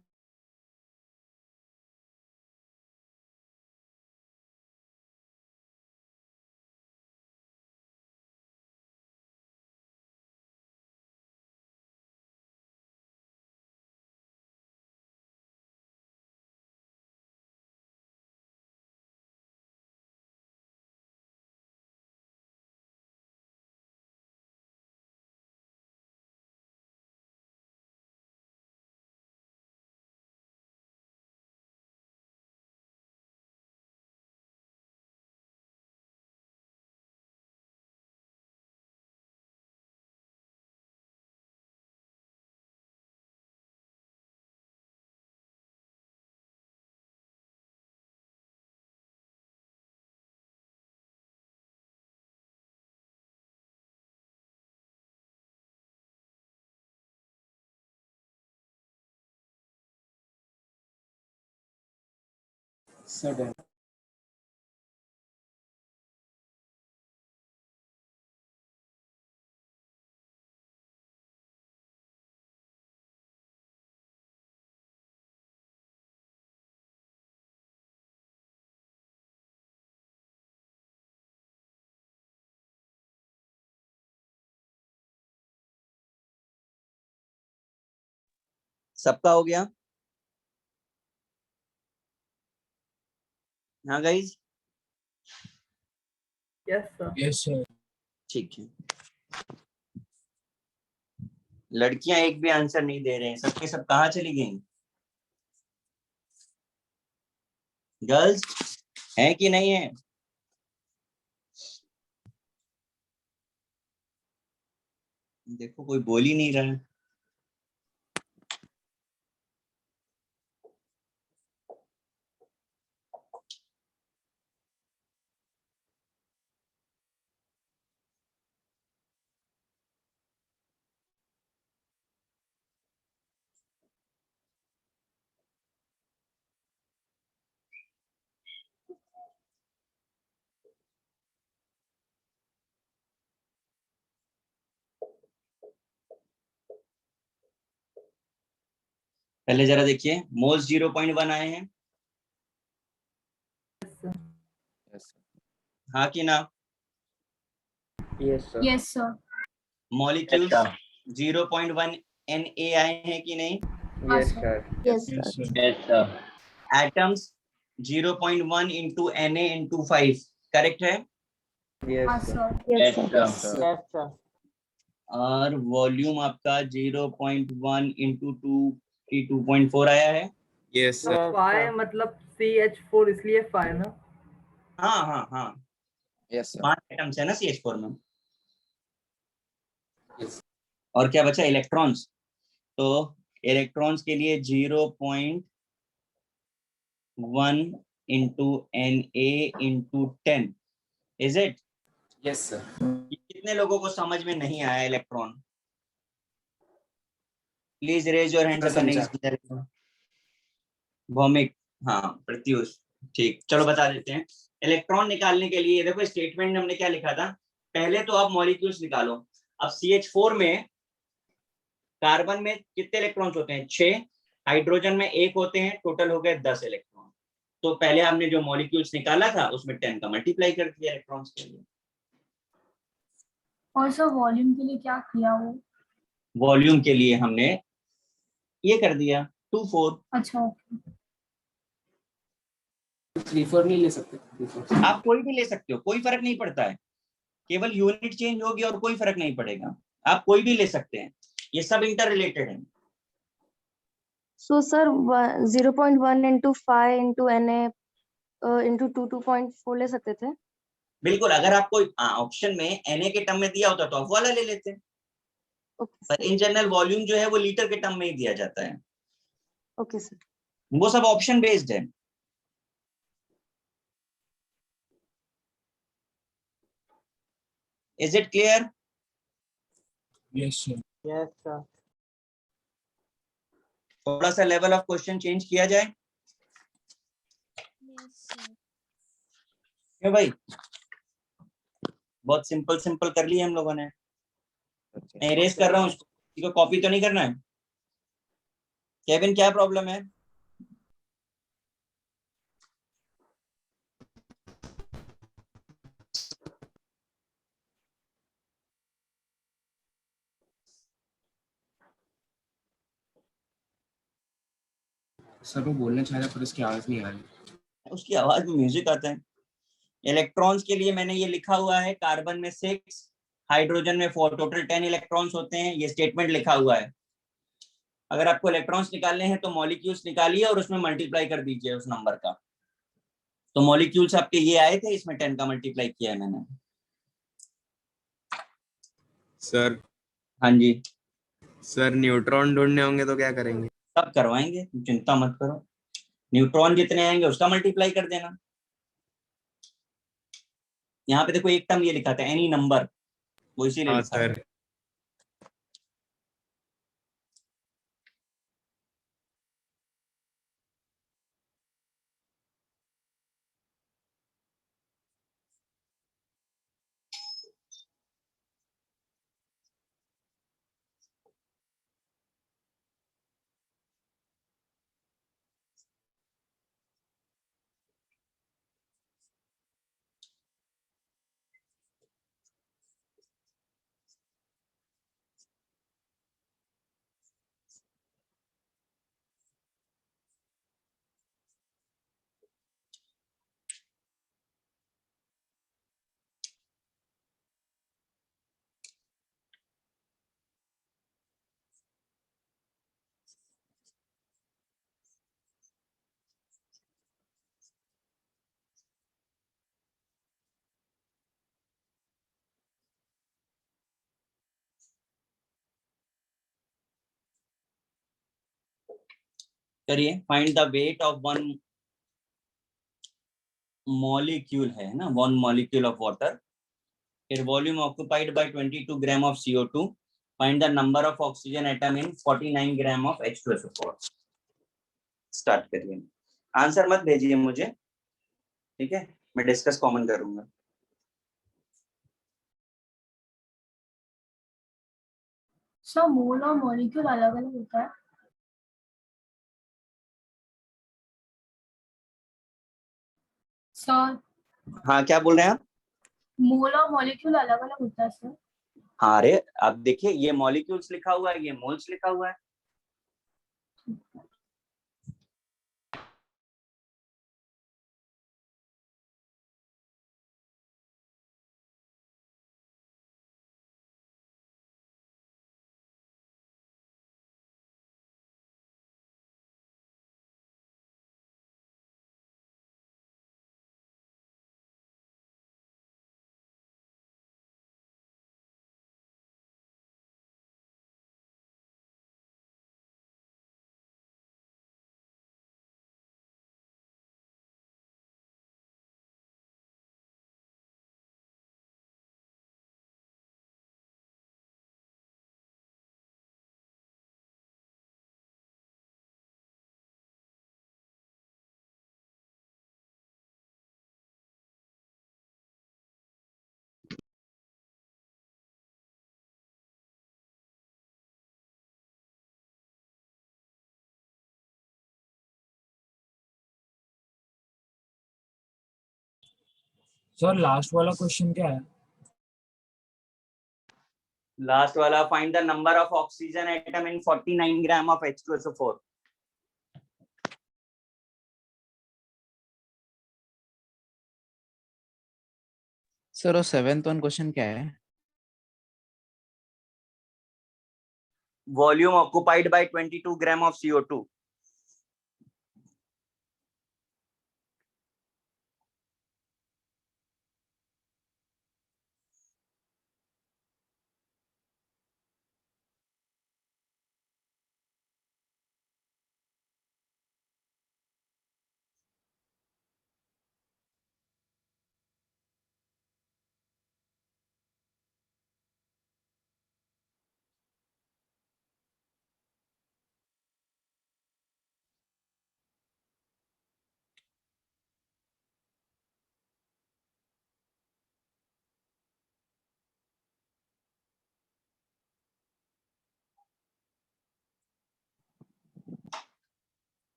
Sir, done. सबका हो गया? हाँ guys, Yes, sir. Yes sir. ठीक है। लड़कियां एक भी आंसर नहीं दे रहे हैं, सबके सब कहाँ चली गई? गर्ल्स हैं कि नहीं है? देखो कोई बोल ही नहीं रहा है। पहले जरा देखिए, मोल्स 0.1 आए हैं। हाँ कि ना? Yes, sir. Yes sir. Molecules Yes, 0.1 Na आए हैं कि नहीं? Yes, sir. Yes, yes sir. Sir. yes, sir. Atoms 0.1 into Na into 5 correct है? हाँ Yes, sir. Sir. Yes, Yes, sir. sir. Yes, sir. और वॉल्यूम आपका 0.1 into 2 की 2.4 आया है। यस तो सर। phi मतलब CH4 इसलिए phi ना? हाँ हाँ हाँ, Yes, sir. 5 एटम्स है ना CH4 में। Yes. और क्या बचा? इलेक्ट्रॉन्स। तो इलेक्ट्रॉन्स के लिए 0.1 into Na into 10 is it? Yes, sir. कितने लोगों को समझ में नहीं आया electron? Please raise your hand. अगर नहीं समझा भौमिक, हाँ प्रत्युष, ठीक, चलो बता देते हैं। इलेक्ट्रॉन निकालने के लिए देखो स्टेटमेंट में हमने क्या लिखा था, पहले तो आप मॉलिक्यूल्स निकालो। अब CH4 में कार्बन में कितने इलेक्ट्रॉन्स होते हैं? 6, हाइड्रोजन में 1 होते हैं, टोटल हो गए 10 इलेक्ट्रॉन। तो पहले हमने जो मॉलिक्यूल्स निकाला था उसमें 10 का मल्टीप्लाई कर दिया इलेक्ट्रॉन्स के लिए। और सर वॉल्यूम के लिए क्या किया वो? वॉल्यूम के लिए हमने ये कर दिया 2-4। अच्छा ओके। 3-4 नहीं ले सकते? 3-4. आप कोई भी ले सकते हो, कोई फर्क नहीं पड़ता है, केवल यूनिट चेंज होगी और कोई फर्क नहीं पड़ेगा। आप कोई भी ले सकते हैं, ये सब इंटर रिलेटेड है। So, sir, 0.1 into 5 into Na into 2.4 ले सकते थे? बिल्कुल, अगर आपको ऑप्शन में Na के टर्म में दिया होता तो आप वाला ले लेते। Okay, पर sir. इन जनरल वॉल्यूम जो है वो लीटर के टर्म में ही दिया जाता है, Okay, sir. वो सब ऑप्शन बेस्ड है। Is it clear? Yes sir. Yes, sir. थोड़ा सा लेवल ऑफ क्वेश्चन चेंज किया जाए क्यों भाई? बहुत सिंपल सिंपल कर लिए हम लोगों ने। मैं इरेज कर रहा हूँ, इसको कॉपी तो नहीं करना है केविन क्या प्रॉब्लम है? सर वो बोलना चाह रहा है पर उसकी आवाज नहीं आ रही। उसकी आवाज में म्यूजिक आता है। इलेक्ट्रॉन्स के लिए मैंने ये लिखा हुआ है, कार्बन में 6, हाइड्रोजन में 4, टोटल 10 इलेक्ट्रॉन्स होते हैं, ये स्टेटमेंट लिखा हुआ है। अगर आपको इलेक्ट्रॉन्स निकालने हैं तो मॉलिक्यूल्स निकालिए और उसमें मल्टीप्लाई कर दीजिए उस नंबर का। तो मॉलिक्यूल्स आपके ये आए थे, इसमें 10 का मल्टीप्लाई किया है मैंने। सर हाँ जी, सर न्यूट्रॉन ढूंढने होंगे तो क्या करेंगे? सब करवाएंगे, चिंता मत करो। न्यूट्रॉन जितने आएंगे उसका मल्टीप्लाई कर देना। यहाँ पे देखो एक टर्म ये लिखा था एनी नंबर, वो इसीलिए हाँ लिखा है। सर। करिए, find the weight of one molecule है ना, वन मॉलिक्यूल ऑफ वाटर, फिर volume occupied by 22 gram of CO2, find the number of oxygen atom in 49 gram of H2SO4। Start करिए, आंसर मत भेजिए मुझे, ठीक है, मैं डिस्कस कॉमन करूंगा। सर मोल और मॉलिक्यूल अलग अलग होता है? सर हाँ, क्या बोल रहे हैं आप? मोल और मॉलिक्यूल अलग अलग होता है सर? हाँ, अरे आप देखिए, ये मॉलिक्यूल्स लिखा हुआ है, ये मोल्स लिखा हुआ है। सर लास्ट वाला क्वेश्चन क्या है? लास्ट वाला, find the number of oxygen atom in 49 gram of H2SO4। Sir वो 7th वन क्वेश्चन क्या है? Volume occupied by 22 gram of CO2।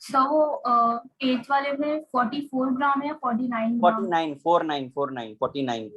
सो वो 8th वाले में 44 ग्राम है या 49 ग्राम? 49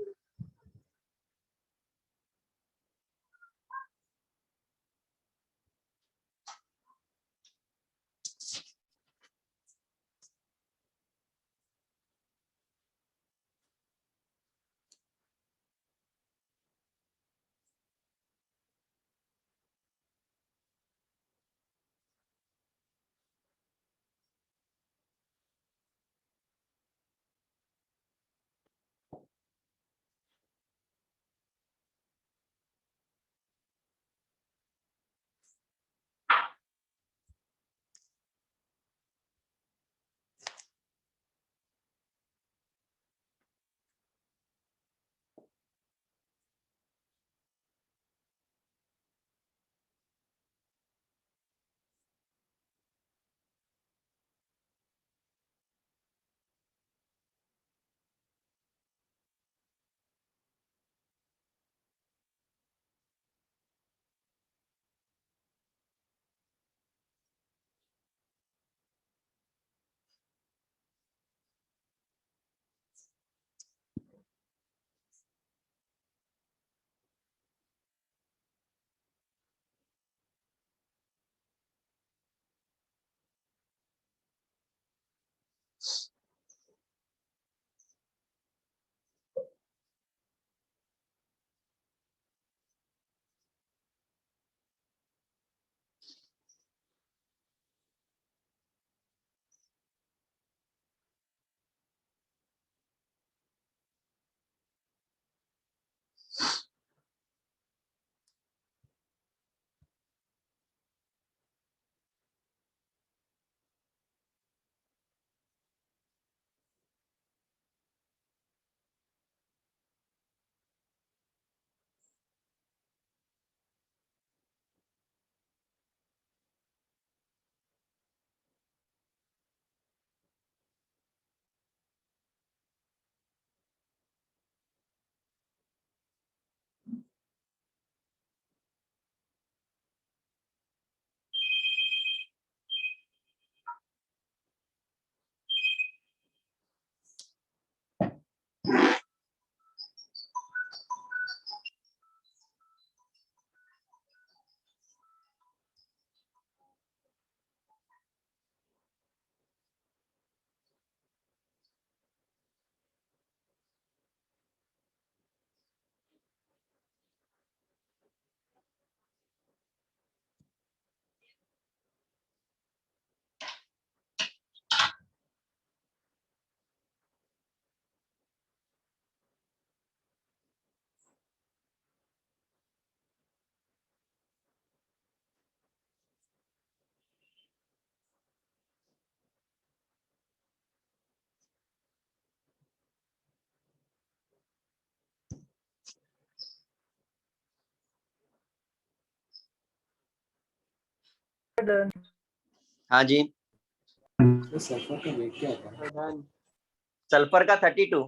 Done. हाँ जी, तो सल्फर का वेट क्या होता है? सल्फर का 32।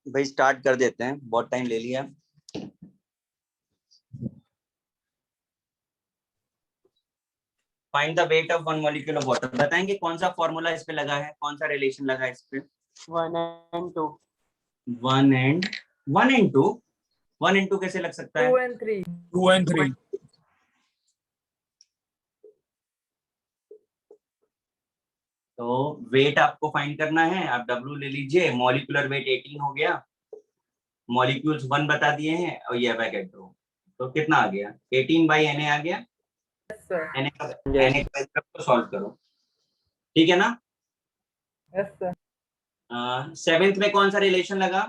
भाई स्टार्ट कर देते हैं, बहुत टाइम ले लिया। Find the weight of one molecule of water. बताएंगे कौन सा फॉर्मूला इस पे लगा है, कौन सा रिलेशन लगा है इस पे? 1 and 2. 1 and 2। 1 and 2 कैसे लग सकता 2 है? and 3. 2 and 3। तो वेट आपको फाइंड करना है, आप W ले लीजिए। मॉलिक्यूलर वेट 18 हो गया, मॉलिक्यूल्स 1 बता दिए हैं और ये एवोगैड्रो। तो कितना आ गया? 18/Na आ गया। Yes, sir. Na को सॉल्व करो, ठीक है ना? Yes, sir. 7th में कौन सा रिलेशन लगा?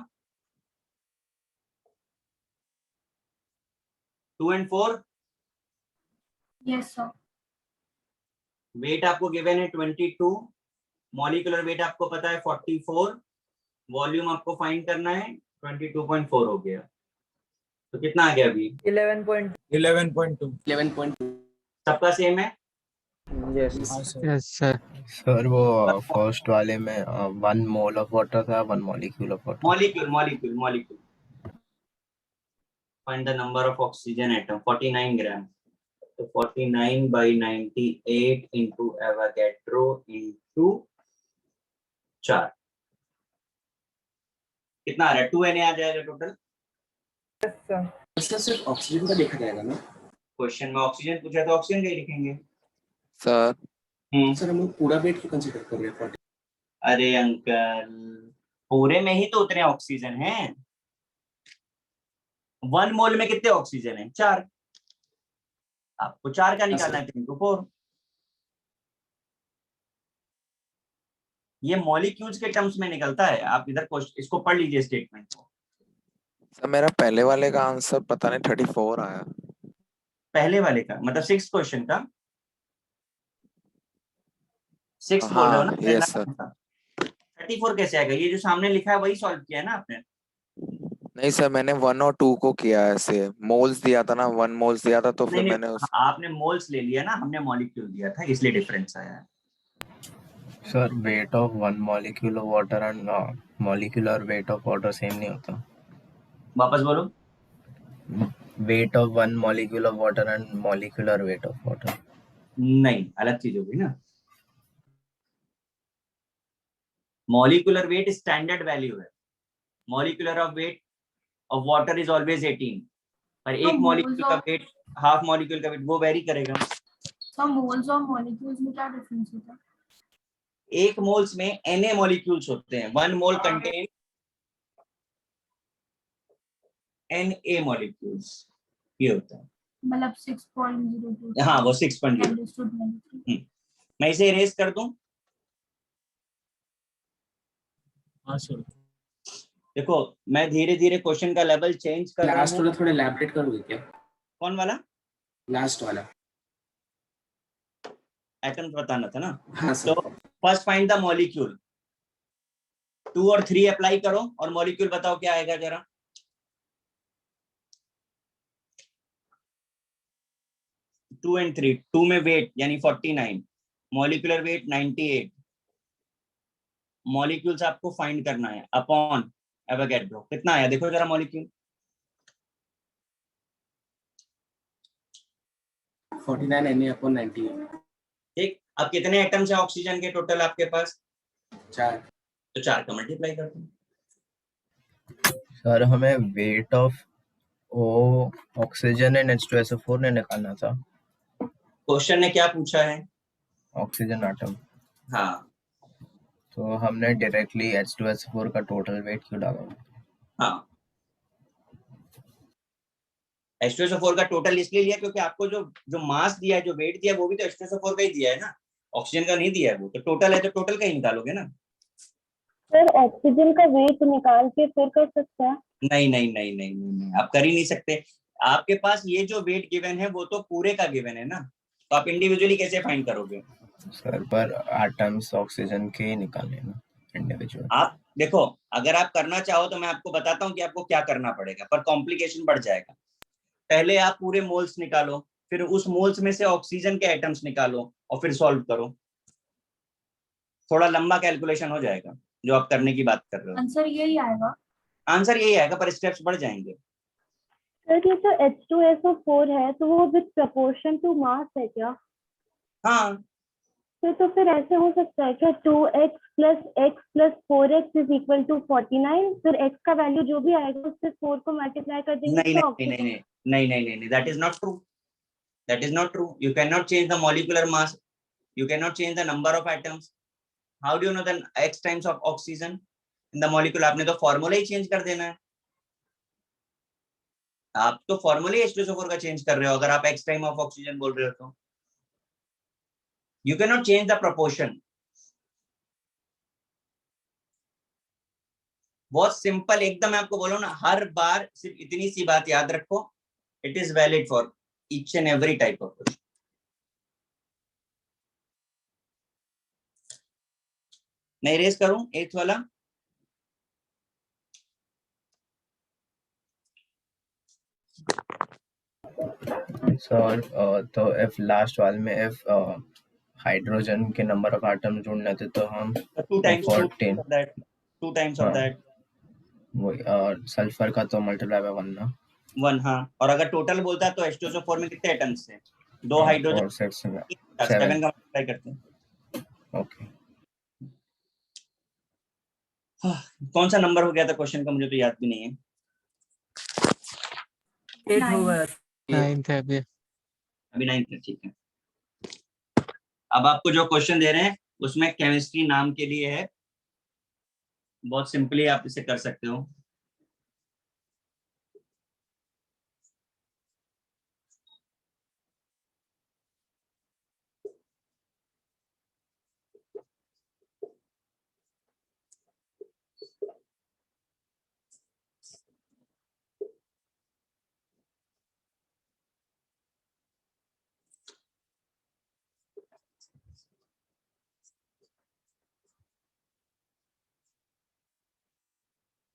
2 and 4 Yes, sir. वेट आपको गिवन है 22, मॉलिक्यूलर वेट आपको पता है 44, वॉल्यूम आपको फाइंड करना है 22.4 हो गया। तो कितना आ गया अभी? 11.2 सबका सेम है? Yes. हाँ सर। Yes, sir. सर वो फर्स्ट वाले में 1 मोल ऑफ वाटर था, 1 molecule of water. Molecule find the number of oxygen atom 49 ग्राम। तो 49 by 98 into Avogadro into 4 कितना आ रहा है? 2 Na आ जाएगा टोटल। Yes, sir. सर सिर्फ ऑक्सीजन का देखा जाएगा ना? क्वेश्चन में ऑक्सीजन पूछा तो ऑक्सीजन का ही लिखेंगे। सर सर हम लोग पूरा वेट क्यों कंसीडर कर रहे हैं 40? अरे अंकल, पूरे में ही तो उतने ऑक्सीजन हैं। 1 मोल में कितने ऑक्सीजन है? 4। आपको 4 का निकालना है 3 to 4। ये मॉलिक्यूल्स के टर्म्स में निकलता है। आप इधर इसको पढ़ लीजिए स्टेटमेंट को। सर मेरा पहले वाले का आंसर पता नहीं 34 आया। पहले वाले का मतलब 6 क्वेश्चन का 6 बोल रहे हो ना? Yes sir. 34 कैसे आएगा? ये जो सामने लिखा है वही सॉल्व किया है ना आपने? नहीं सर, मैंने 1 और 2 को किया है, ऐसे मोल्स दिया था ना, 1 मोल्स दिया था तो फिर मैंने आपने मोल्स ले लिया ना, हमने मॉलिक्यूल दिया था, इसलिए डिफरेंस आया है। Sir weight of 1 molecule of water and molecular weight of water same नहीं होता? वापस बोलो। Weight of 1 molecule of water and molecular weight of water नहीं, अलग चीज होगी ना। मॉलिक्यूलर वेट स्टैंडर्ड वैल्यू है। Molecular of weight of water is always 18, पर एक मॉलिक्यूल का वेट, हाफ मॉलिक्यूल का वेट वो वेरी करेगा। सर मोल्स और मॉलिक्यूल्स में क्या डिफरेंस होता है? एक मोल्स में Na मॉलिक्यूल्स होते हैं। 1 मोल कंटेन Na मॉलिक्यूल्स, ये होता है। मतलब 6.02। हाँ वो 6.0। मैं इसे इरेज कर दूं? हाँ सर। देखो मैं धीरे धीरे क्वेश्चन का लेवल चेंज कर रहा लास्ट हूँ। वाला थोड़ा एलैबोरेट करोगे क्या? कौन वाला? लास्ट वाला एटम्स बताना था ना। हाँ सर। तो फर्स्ट फाइंड द मॉलिक्यूल, 2 और 3 अप्लाई करो और मॉलिक्यूल बताओ क्या आएगा जरा। टू एंड 3, 2 में वेट यानी 49, मॉलिक्यूलर वेट 98, मॉलिक्यूल्स आपको फाइंड करना है अपॉन एवोगैड्रो। कितना आया देखो जरा मॉलिक्यूल। 49 Na/98। ठीक, अब कितने एटम्स है ऑक्सीजन के टोटल आपके पास? 4। तो 4 का मल्टीप्लाई कर दो। सर हमें weight of O oxygen and H2SO4 ने निकालना था। क्वेश्चन ने क्या पूछा है? Oxygen atom. हाँ तो हमने डायरेक्टली H2SO4 का टोटल वेट क्यों डाला? हाँ, H2SO4 का टोटल इसलिए लिया क्योंकि आपको जो मास दिया है, जो वेट दिया है, वो भी तो H2SO4 का ही दिया है ना, ऑक्सीजन का नहीं दिया है। वो तो टोटल है तो टोटल का ही निकालोगे ना। सर ऑक्सीजन का वेट निकाल के फिर कर सकते हैं? नहीं नहीं नहीं नहीं नहीं, नहीं। आप कर ही नहीं सकते। आपके पास ये जो वेट गिवन है वो तो पूरे का गिवन है ना, तो आप इंडिविजुअली कैसे फाइंड करोगे? सर पर एटम्स ऑक्सीजन के ही निकालने ना इंडिविजुअल। आप देखो, अगर आप करना चाहो तो मैं आपको बताता हूँ कि आपको क्या करना पड़ेगा, पर कॉम्प्लिकेशन बढ़ जाएगा। पहले आप पूरे मोल्स निकालो, फिर उस मोल्स में से ऑक्सीजन के एटम्स निकालो और फिर सॉल्व करो। थोड़ा लंबा कैलकुलेशन हो जाएगा जो आप करने की बात कर रहे हो। आंसर यही आएगा। आंसर यही आएगा पर स्टेप्स बढ़ जाएंगे। सर ये तो H2SO4 है तो वो विद प्रपोर्शन टू मास है क्या? हाँ तो फिर ऐसे हो सकता है क्या 2x + x + 4x = 49, फिर x का वैल्यू जो भी आएगा उससे 4 को मल्टीप्लाई कर देंगे नहीं तो नहीं नहीं नहीं नहीं नहीं नहीं, that is not true. That is not true. You cannot change the molecular mass. You cannot change the number of atoms. How do you know the x times of oxygen in the molecule? आपने तो फॉर्मूला ही चेंज कर देना है। आप तो फॉर्मूला ही H2SO4 का चेंज कर रहे हो अगर आप x टाइम ऑफ ऑक्सीजन बोल रहे हो तो। You cannot change the proportion. बहुत सिंपल एकदम। मैं आपको बोलो ना, हर बार सिर्फ इतनी सी बात याद रखो, It is valid for each and every type of question. मैं इरेज करूं 8th वाला? सर तो if लास्ट वाले में if हाइड्रोजन के नंबर ऑफ एटम ढूंढने थे तो हम 2 times 14 of that, 2 times of that, वो सल्फर का तो मल्टीप्लाई बाय 1 ना 1. हाँ, और अगर टोटल बोलता है तो H2SO4 में कितने एटम्स थे? 2 हाइड्रोजन, 7 का मल्टीप्लाई करते हैं. ओके. कौन सा नंबर हो गया था क्वेश्चन का, मुझे तो याद भी नहीं है. 8 हो गया. 9th है अभी. अभी 9th है, ठीक है. अब आपको जो क्वेश्चन दे रहे हैं उसमें केमिस्ट्री नाम के लिए है, बहुत सिंपली आप इसे कर सकते हो.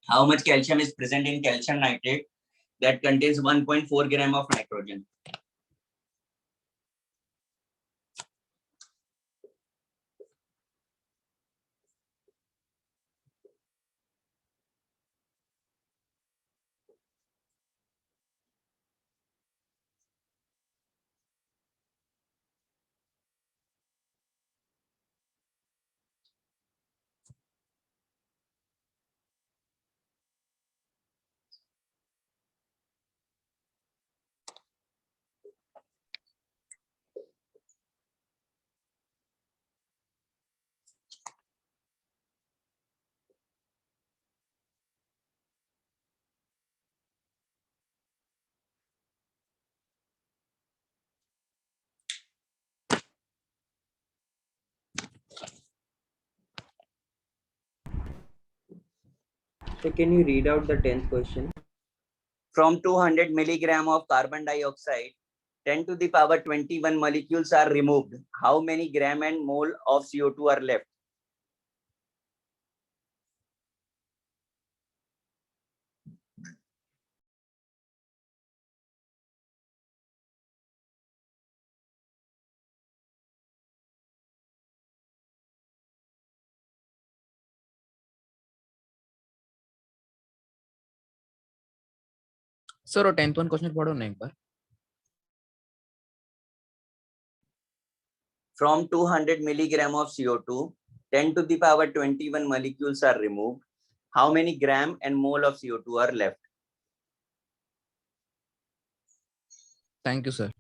How much calcium is present in calcium nitrate that contains 1.4 gram of nitrogen? So can you read out the 10th question? From 200 milligram of carbon dioxide, 10 to the power 21 molecules are removed. How many gram and mole of CO2 are left? Sir 10th one question पढ़ो ना एक बार. From 200 milligram of CO2, 10 to the power 21 molecules are removed. How many gram and mole of CO2 are left? Thank you, sir.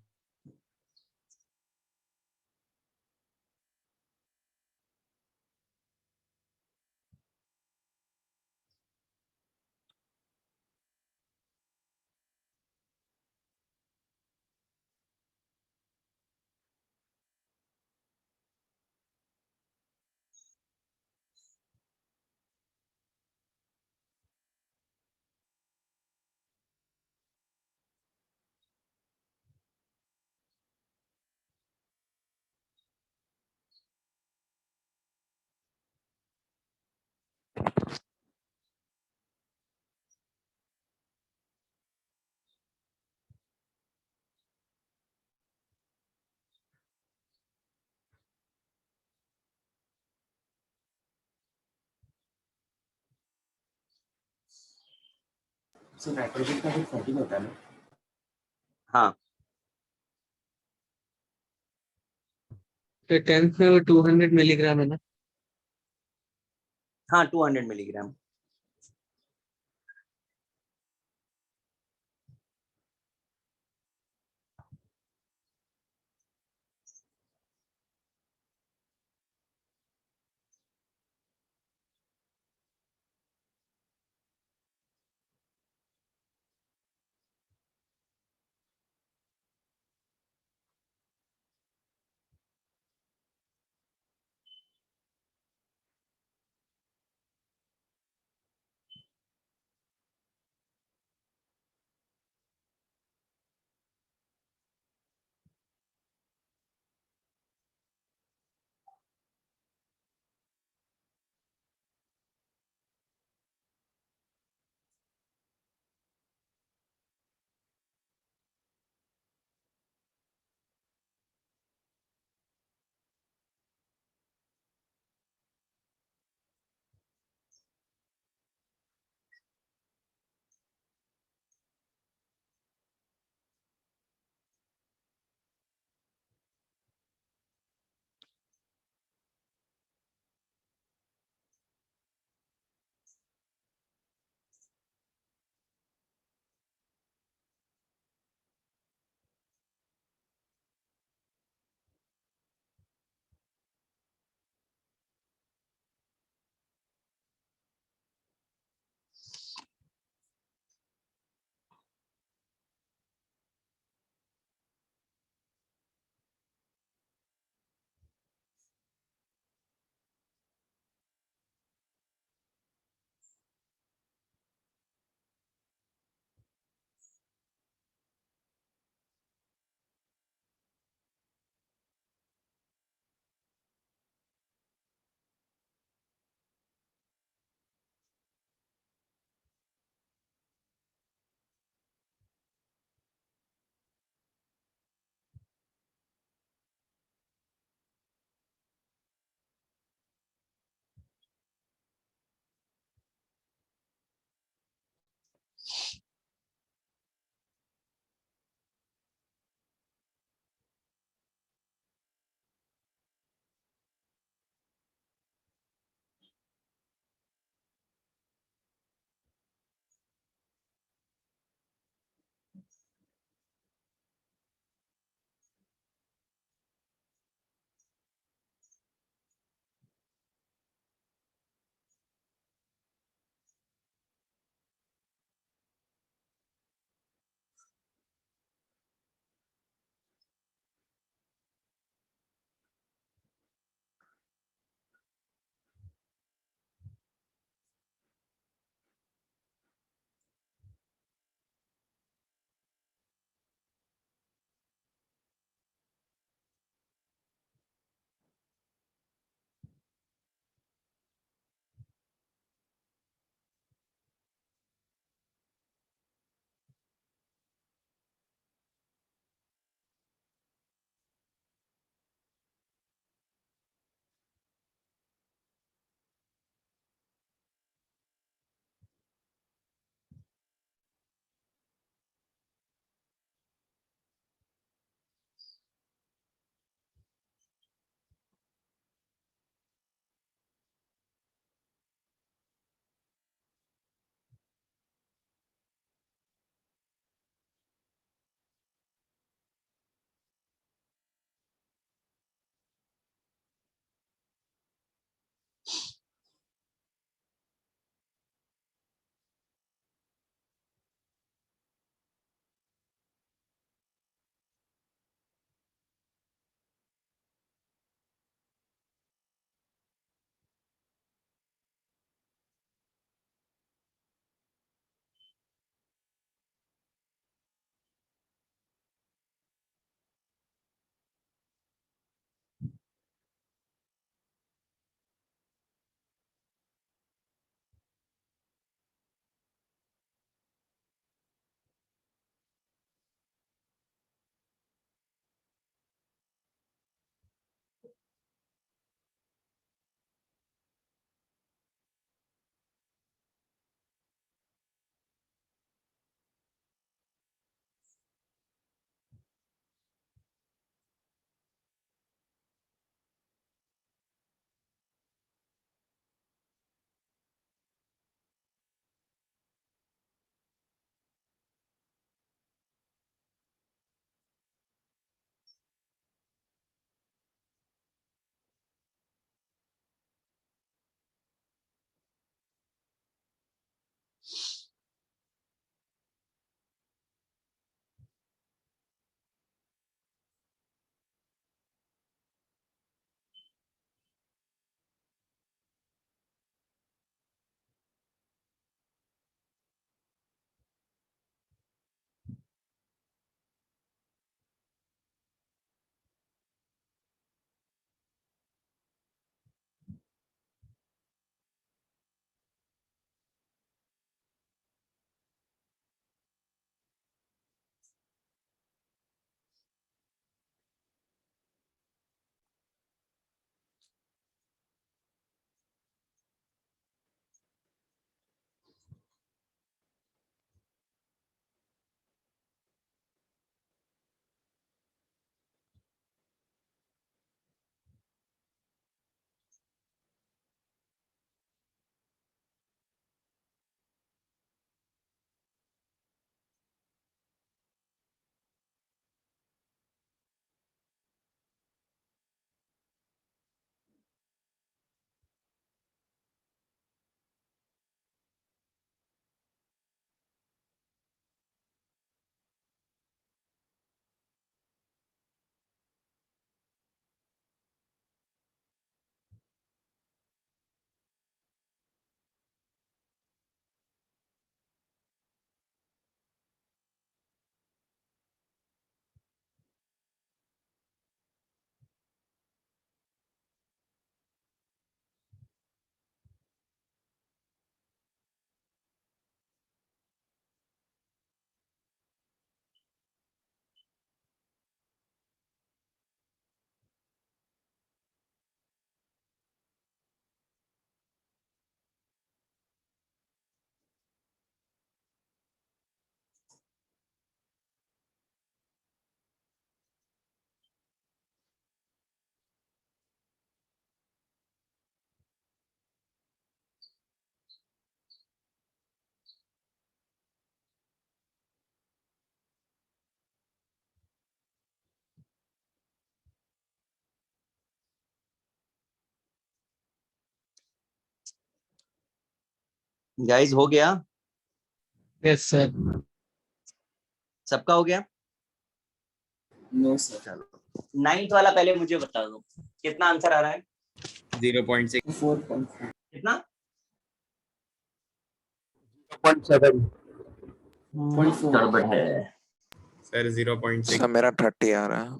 Sir nitrogen का भी 14 होता है ना? हाँ. तो 10th में वो 200 मिलीग्राम है ना? हाँ, 200 मिलीग्राम. गाइस हो गया? Yes, sir. सबका हो गया? No sir. चलो 9th वाला पहले मुझे बता दो, कितना आंसर आ रहा है? 0.6 4.4 कितना? 0.7 गड़बड़ है सर 0.6 सर मेरा 30 आ रहा है।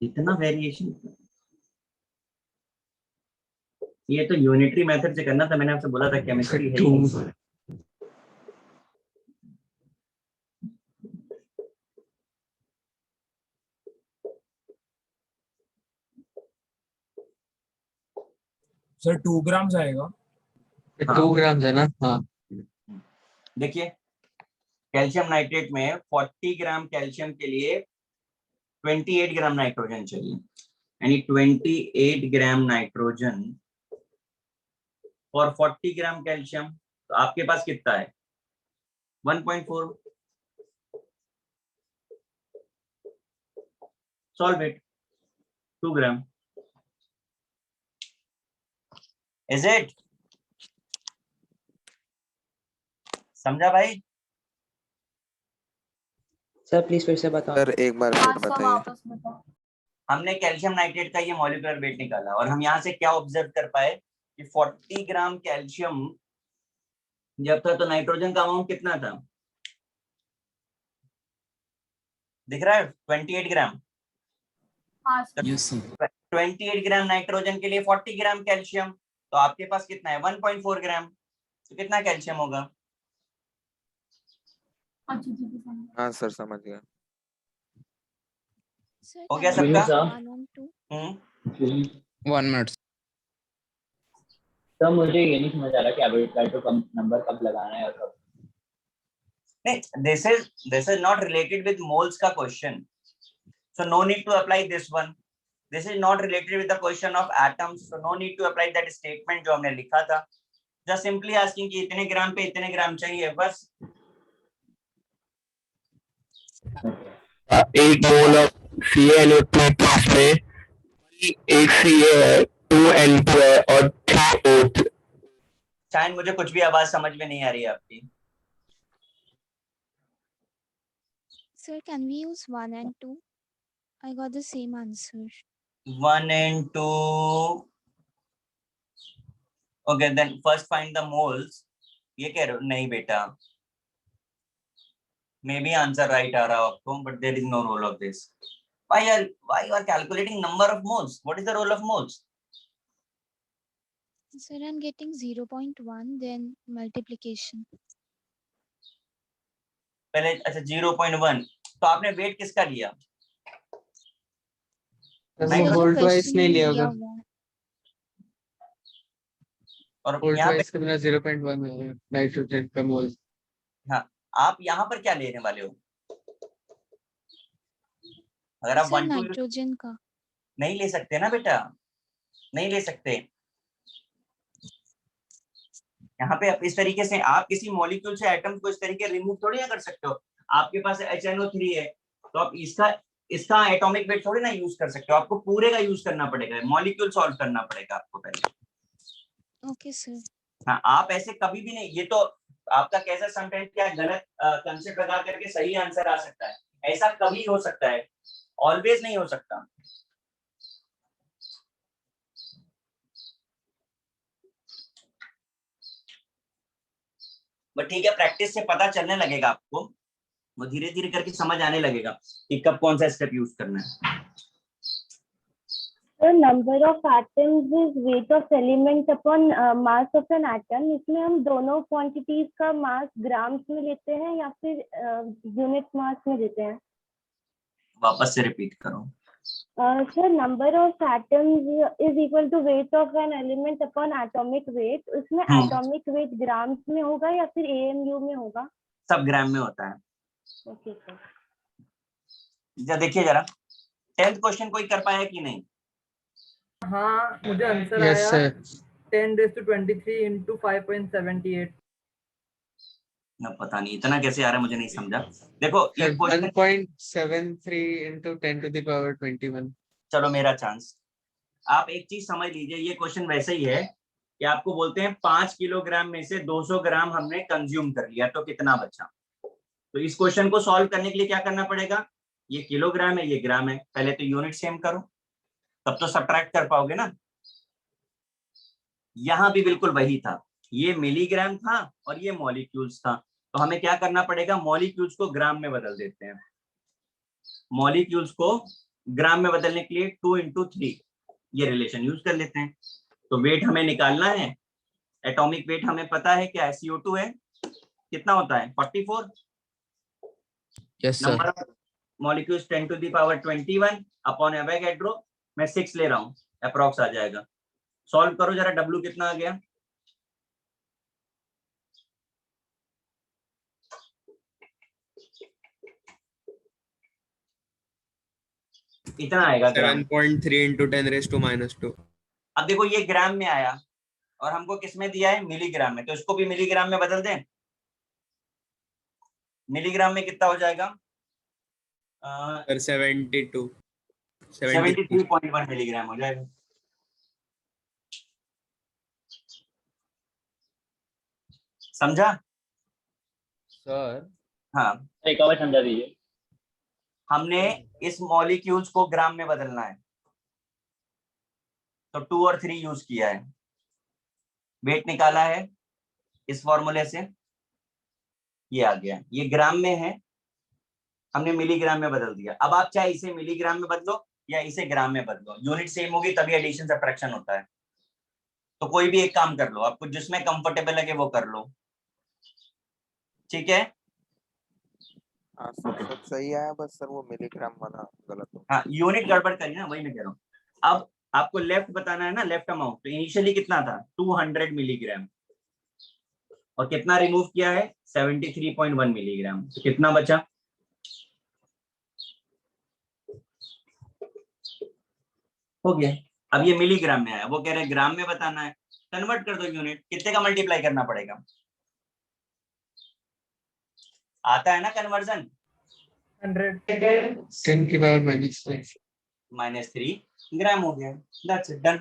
इतना वेरिएशन। ये तो यूनिटरी मेथड से करना था, मैंने आपसे बोला था केमिस्ट्री है ही नहीं। सर 2 ग्राम्स आएगा। 2 grams है ना? हाँ. देखिए कैल्शियम नाइट्रेट में 40 ग्राम कैल्शियम के लिए 28 ग्राम नाइट्रोजन चाहिए, यानी 28 ग्राम नाइट्रोजन और 40 ग्राम कैल्शियम। तो आपके पास कितना है? 1.4। Solve it. 2 gram. Is it? समझा भाई? सर प्लीज फिर से बताओ। सर एक बार फिर सब बताइए। आपस में था। हमने कैल्शियम नाइट्रेट का ये मॉलिक्यूलर वेट निकाला और हम यहाँ से क्या ऑब्जर्व कर पाए कि 40 ग्राम कैल्शियम जब था तो नाइट्रोजन का अमाउंट कितना था? दिख रहा है? 28 ग्राम। हाँ sir. Yes sir. 28 gram nitrogen के लिए 40 ग्राम कैल्शियम, तो आपके पास कितना है? 1.4 ग्राम। तो कितना कैल्शियम होगा? अच्छा ठीक है समझ। हाँ सर समझ गया। हो गया सबका? 1 minute. तो मुझे ये नहीं समझ आ रहा कि एवोगाड्रो तो कम नंबर कब लगाना है और कब नहीं, this is not related with moles का question, so no need to apply this one. This is not related with the question of atoms, so no need to apply that statement जो हमने लिखा था. Just simply asking कि इतने ग्राम पे इतने ग्राम चाहिए, बस. 8 मोल ऑफ CaNO2 प्लस में 8 Ca है, 2 N2 है और 3 O3। शायद मुझे कुछ भी आवाज समझ में नहीं आ रही है आपकी. Sir, can we use 1 and 2? I got the same answer. 1 and 2. Okay, then first find the moles. ये कह रहे हो? नहीं बेटा. Maybe answer right आ रहा हो आपको, but there is no role of this. Why you are calculating number of moles? What is the role of moles? Sir, I'm getting 0.1, then multiplication. पहले अच्छा 0.1, तो आपने वेट किसका लिया? होल ट्वाइस नहीं लिया होगा। और होल यहाँ पे ट्वाइस का बिना 0.1 है नाइट्रोजन का मोल। हाँ, आप यहाँ पर क्या लेने वाले हो? अगर आप सर 1 2 नाइट्रोजन का नहीं ले सकते ना बेटा, नहीं ले सकते। यहाँ पे आप इस तरीके से आप किसी मॉलिक्यूल से एटम को इस तरीके रिमूव थोड़ी ना कर सकते हो। आपके पास HNO3 है तो आप इसका एटॉमिक वेट थोड़ी ना यूज कर सकते हो, आपको पूरे का यूज करना पड़ेगा, मॉलिक्यूल सॉल्व करना पड़ेगा आपको पहले। Okay sir. हाँ, आप ऐसे कभी भी नहीं, ये तो आपका कैसा समटाइम्स क्या गलत कंसेप्ट लगा करके सही आंसर आ सकता है, ऐसा कभी हो सकता है, ऑलवेज नहीं हो सकता। बट ठीक है, प्रैक्टिस से पता चलने लगेगा आपको, वो धीरे धीरे करके समझ आने लगेगा कि कब कौन सा स्टेप यूज करना है। The number of atoms is weight of element upon mass of an atom. इसमें हम दोनों क्वांटिटीज का मास ग्राम्स में लेते हैं या फिर यूनिट मास में लेते हैं? वापस से रिपीट करो। Sir number of atoms is equal to weight of an element upon atomic weight. उसमें एटॉमिक वेट ग्राम्स में होगा या फिर AMU में होगा? सब ग्राम में होता है। Okay sir. देखिए जरा 10th क्वेश्चन कोई कर पाया कि नहीं? हाँ मुझे आंसर Yes, आया sir. 10⁻23 into 5.78। ना पता नहीं इतना कैसे आ रहा है, मुझे नहीं समझा। देखो ये question 1.73 into 10 to the power 21। चलो मेरा चांस। आप एक चीज समझ लीजिए, ये क्वेश्चन वैसे ही है कि आपको बोलते हैं 5 किलोग्राम में से 200 ग्राम हमने कंज्यूम कर लिया, तो कितना बचा। तो इस क्वेश्चन को सॉल्व करने के लिए क्या करना पड़ेगा, ये किलोग्राम है, ये ग्राम है, पहले तो यूनिट सेम करो, तब तो सब्ट्रैक्ट कर पाओगे ना। यहां भी बिल्कुल वही था, ये मिलीग्राम था और ये मॉलिक्यूल्स था, तो हमें क्या करना पड़ेगा, मॉलिक्यूल्स को ग्राम में बदल देते हैं। मॉलिक्यूल्स को ग्राम में बदलने के लिए 2 into 3 ये रिलेशन यूज कर लेते हैं। तो वेट हमें निकालना है, एटॉमिक वेट हमें पता है क्या है, CO2 है, कितना होता है 44। Yes sir. Number of molecules 10 to the power 21 upon Avogadro, मैं 6 ले रहा हूँ, अप्रॉक्स आ जाएगा। सॉल्व करो जरा, W कितना आ गया, इतना आएगा ग्राम। 7.3 into 10 raised to -2। अब देखो ये ग्राम में आया और हमको किसमें दिया है, मिलीग्राम में, तो इसको भी मिलीग्राम में बदल दें। मिलीग्राम में कितना हो जाएगा, 73.1 मिलीग्राम हो जाएगा। समझा सर? हाँ, एक और समझा दीजिए। हमने इस मॉलिक्यूल्स को ग्राम में बदलना है, तो 2 और 3 यूज किया है, वेट निकाला है इस फॉर्मूले से, ये आ गया, ये ग्राम में है, हमने मिलीग्राम में बदल दिया। अब आप चाहे इसे मिलीग्राम में बदलो या इसे ग्राम में बदलो, यूनिट सेम होगी तभी एडिशन सब्ट्रैक्शन होता है। तो कोई भी एक काम कर लो, आपको जिसमें कंफर्टेबल लगे वो कर लो, ठीक है। हाँ सर, सब सही आया, बस सर वो मिलीग्राम वाला गलत हो। हाँ, यूनिट गड़बड़ करी ना, वही मैं कह रहा हूँ। अब आपको लेफ्ट बताना है ना, लेफ्ट अमाउंट, तो इनिशियली कितना था 200 मिलीग्राम, और कितना रिमूव किया है 73.1 मिलीग्राम, तो कितना बचा, हो गया। अब ये मिलीग्राम में आया, वो कह रहे हैं ग्राम में बताना है, कन्वर्ट कर दो यूनिट, कितने का मल्टीप्लाई करना पड़ेगा, आता है ना कन्वर्जन, 100 10 की पावर -3 ग्राम हो गया, दैट्स इट, डन।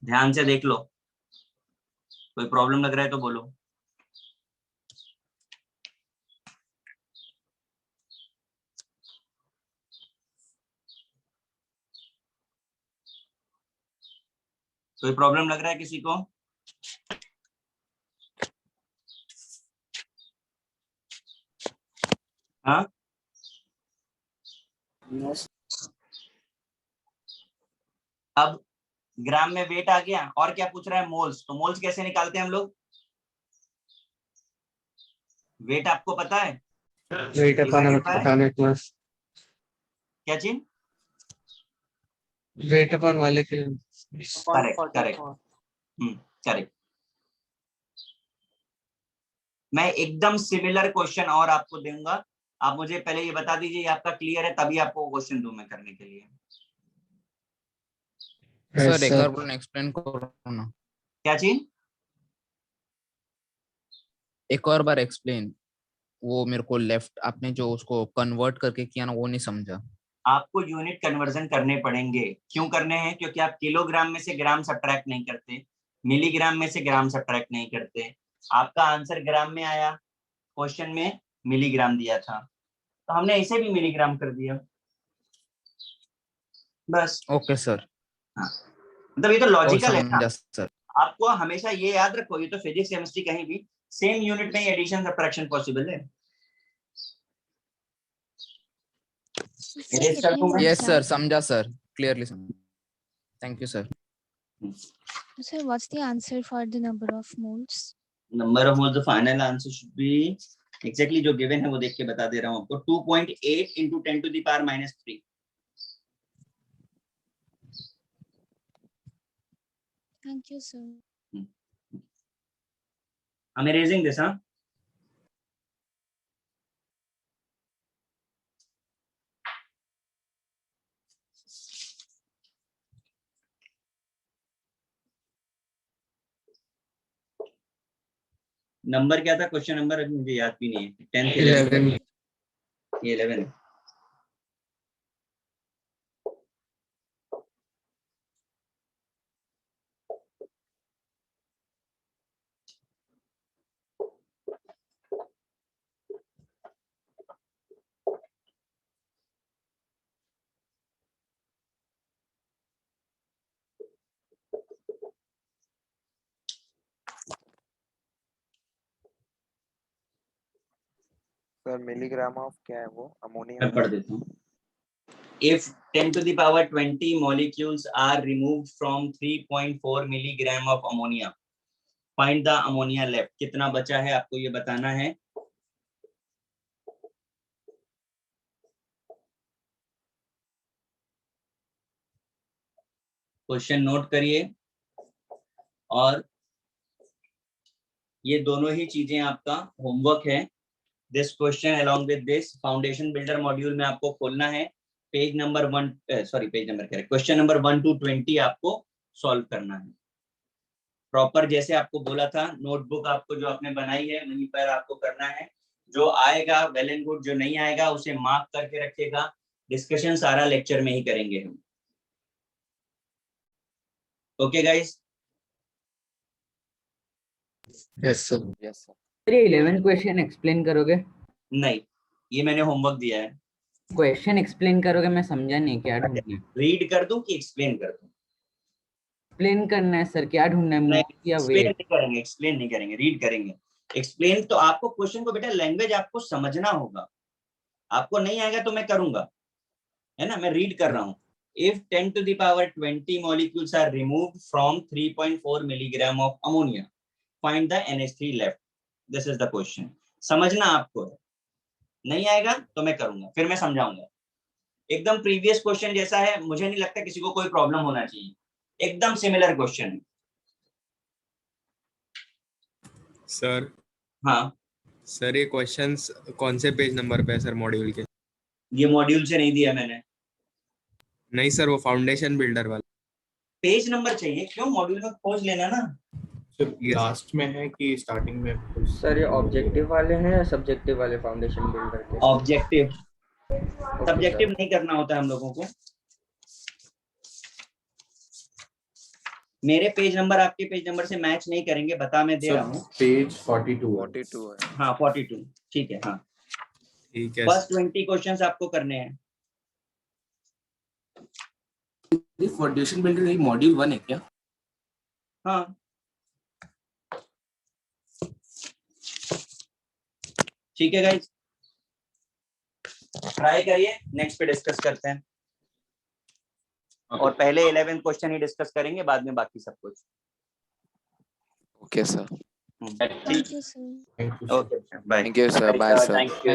ध्यान से देख लो, कोई प्रॉब्लम लग रहा है तो बोलो। कोई प्रॉब्लम लग रहा है किसी को, हाँ? अब ग्राम में वेट आ गया, और क्या पूछ रहा है, मोल्स। तो मोल्स कैसे निकालते हैं हम लोग, वेट आपको पता है, वेट अपॉन एटॉमिक मास, क्या चीज, weight upon molecule. Correct correct, correct. मैं एकदम सिमिलर क्वेश्चन और आपको दूंगा, आप मुझे पहले ये बता दीजिए आपका क्लियर है, तभी आपको क्वेश्चन दूं मैं करने के लिए। सर एक और एक्सप्लेन करो ना, क्या चीज, एक और बार एक्सप्लेन, वो मेरे को लेफ्ट आपने जो उसको कन्वर्ट करके किया ना, वो नहीं समझा। आपको यूनिट कन्वर्जन करने पड़ेंगे, क्यों करने हैं, क्योंकि आप किलोग्राम में से ग्राम सब्ट्रैक्ट नहीं करते, मिलीग्राम में से ग्राम सब्ट्रैक्ट नहीं करते। आपका आंसर ग्राम में आया, क्वेश्चन में मिलीग्राम दिया था, तो हमने इसे भी मिलीग्राम कर दिया, बस। Okay sir. हाँ, मतलब ये तो लॉजिकल है ना। समझा सर। आपको हमेशा ये याद रखो, ये तो फिजिक्स केमिस्ट्री कहीं भी सेम यूनिट में ही एडिशन सब्ट्रैक्शन पॉसिबल है। यस सर, समझा सर, क्लियरली समझा, thank you sir. Sir, what's the answer for the number of moles? Number of moles, the final answer should be exactly जो गिवन है वो देख के बता दे रहा हूँ आपको, 2.8 into 10 to the power -3। Thank you, sir. I'm erasing this, huh? Number क्या था, क्वेश्चन नंबर अभी मुझे याद भी नहीं है, 10th 11 ये 11। सर मिलीग्राम ऑफ क्या है वो अमोनिया मैं पढ़ देता हूँ. If 10 to the power 20 molecules are removed from 3.4 milligram of ammonia, find the ammonia left. कितना बचा है आपको ये बताना है. क्वेश्चन नोट करिए और ये दोनों ही चीजें आपका होमवर्क है. This question along with this foundation builder module में आपको खोलना है. पेज नंबर 1 पेज नंबर कह रहे, क्वेश्चन नंबर 1 to 20 आपको सॉल्व करना है प्रॉपर. जैसे आपको बोला था नोटबुक आपको जो आपने बनाई है वहीं पर आपको करना है. जो आएगा वेल एंड गुड, जो नहीं आएगा उसे मार्क करके रखिएगा. डिस्कशन सारा लेक्चर में ही करेंगे हम. Okay guys. Yes sir. Yes sir. ये 11 क्वेश्चन एक्सप्लेन करोगे? नहीं, ये मैंने होमवर्क दिया है. क्वेश्चन एक्सप्लेन करोगे? मैं समझा नहीं, क्या ढूंढना है? रीड कर दूं कि एक्सप्लेन कर दूं? एक्सप्लेन करना है सर. क्या ढूंढना है, मोल या एक्सप्लेन वेट? नहीं करेंगे, एक्सप्लेन नहीं करेंगे, रीड करेंगे. एक्सप्लेन तो आपको क्वेश्चन को बेटा लैंग्वेज आपको समझना होगा. आपको नहीं आएगा तो मैं करूंगा, है ना. मैं रीड कर रहा हूँ. If 10 to the power 20 molecules are removed from 3.4 milligram of ammonia, find the NH3 left. This is the question. समझना आपको है. नहीं आएगा तो मैं करूंगा, फिर मैं समझाऊंगा. एकदम प्रीवियस क्वेश्चन जैसा है, मुझे नहीं लगता किसी को कोई प्रॉब्लम होना चाहिए. एकदम सिमिलर क्वेश्चन. सर. हाँ सर ये क्वेश्चंस कौन से पेज नंबर पे है सर मॉड्यूल के? ये मॉड्यूल से नहीं दिया मैंने. नहीं सर, वो फाउंडेशन बिल्डर वाला पेज नंबर चाहिए. क्यों, मॉड्यूल में खोज लेना ना. लास्ट में है कि स्टार्टिंग में? सर ये ऑब्जेक्टिव वाले हैं या सब्जेक्टिव वाले फाउंडेशन बिल्डर के? ऑब्जेक्टिव. सब्जेक्टिव नहीं करना होता है हम लोगों को. मेरे पेज नंबर आपके पेज नंबर से मैच नहीं करेंगे, बता मैं दे रहा हूँ. पेज 42 है. हाँ 42. ठीक है. हाँ ठीक है. बस 20 क्वेश्चंस आपको करने हैं. फाउंडेशन बिल्डर मॉड्यूल 1 है क्या? हाँ ठीक है गाइस, ट्राई करिए. नेक्स्ट पे डिस्कस करते हैं. और पहले 11 क्वेश्चन ही डिस्कस करेंगे, बाद में बाकी सब कुछ. Okay sir. Thank you, sir. Okay bye. Thank you sir. Bye sir. Thank you.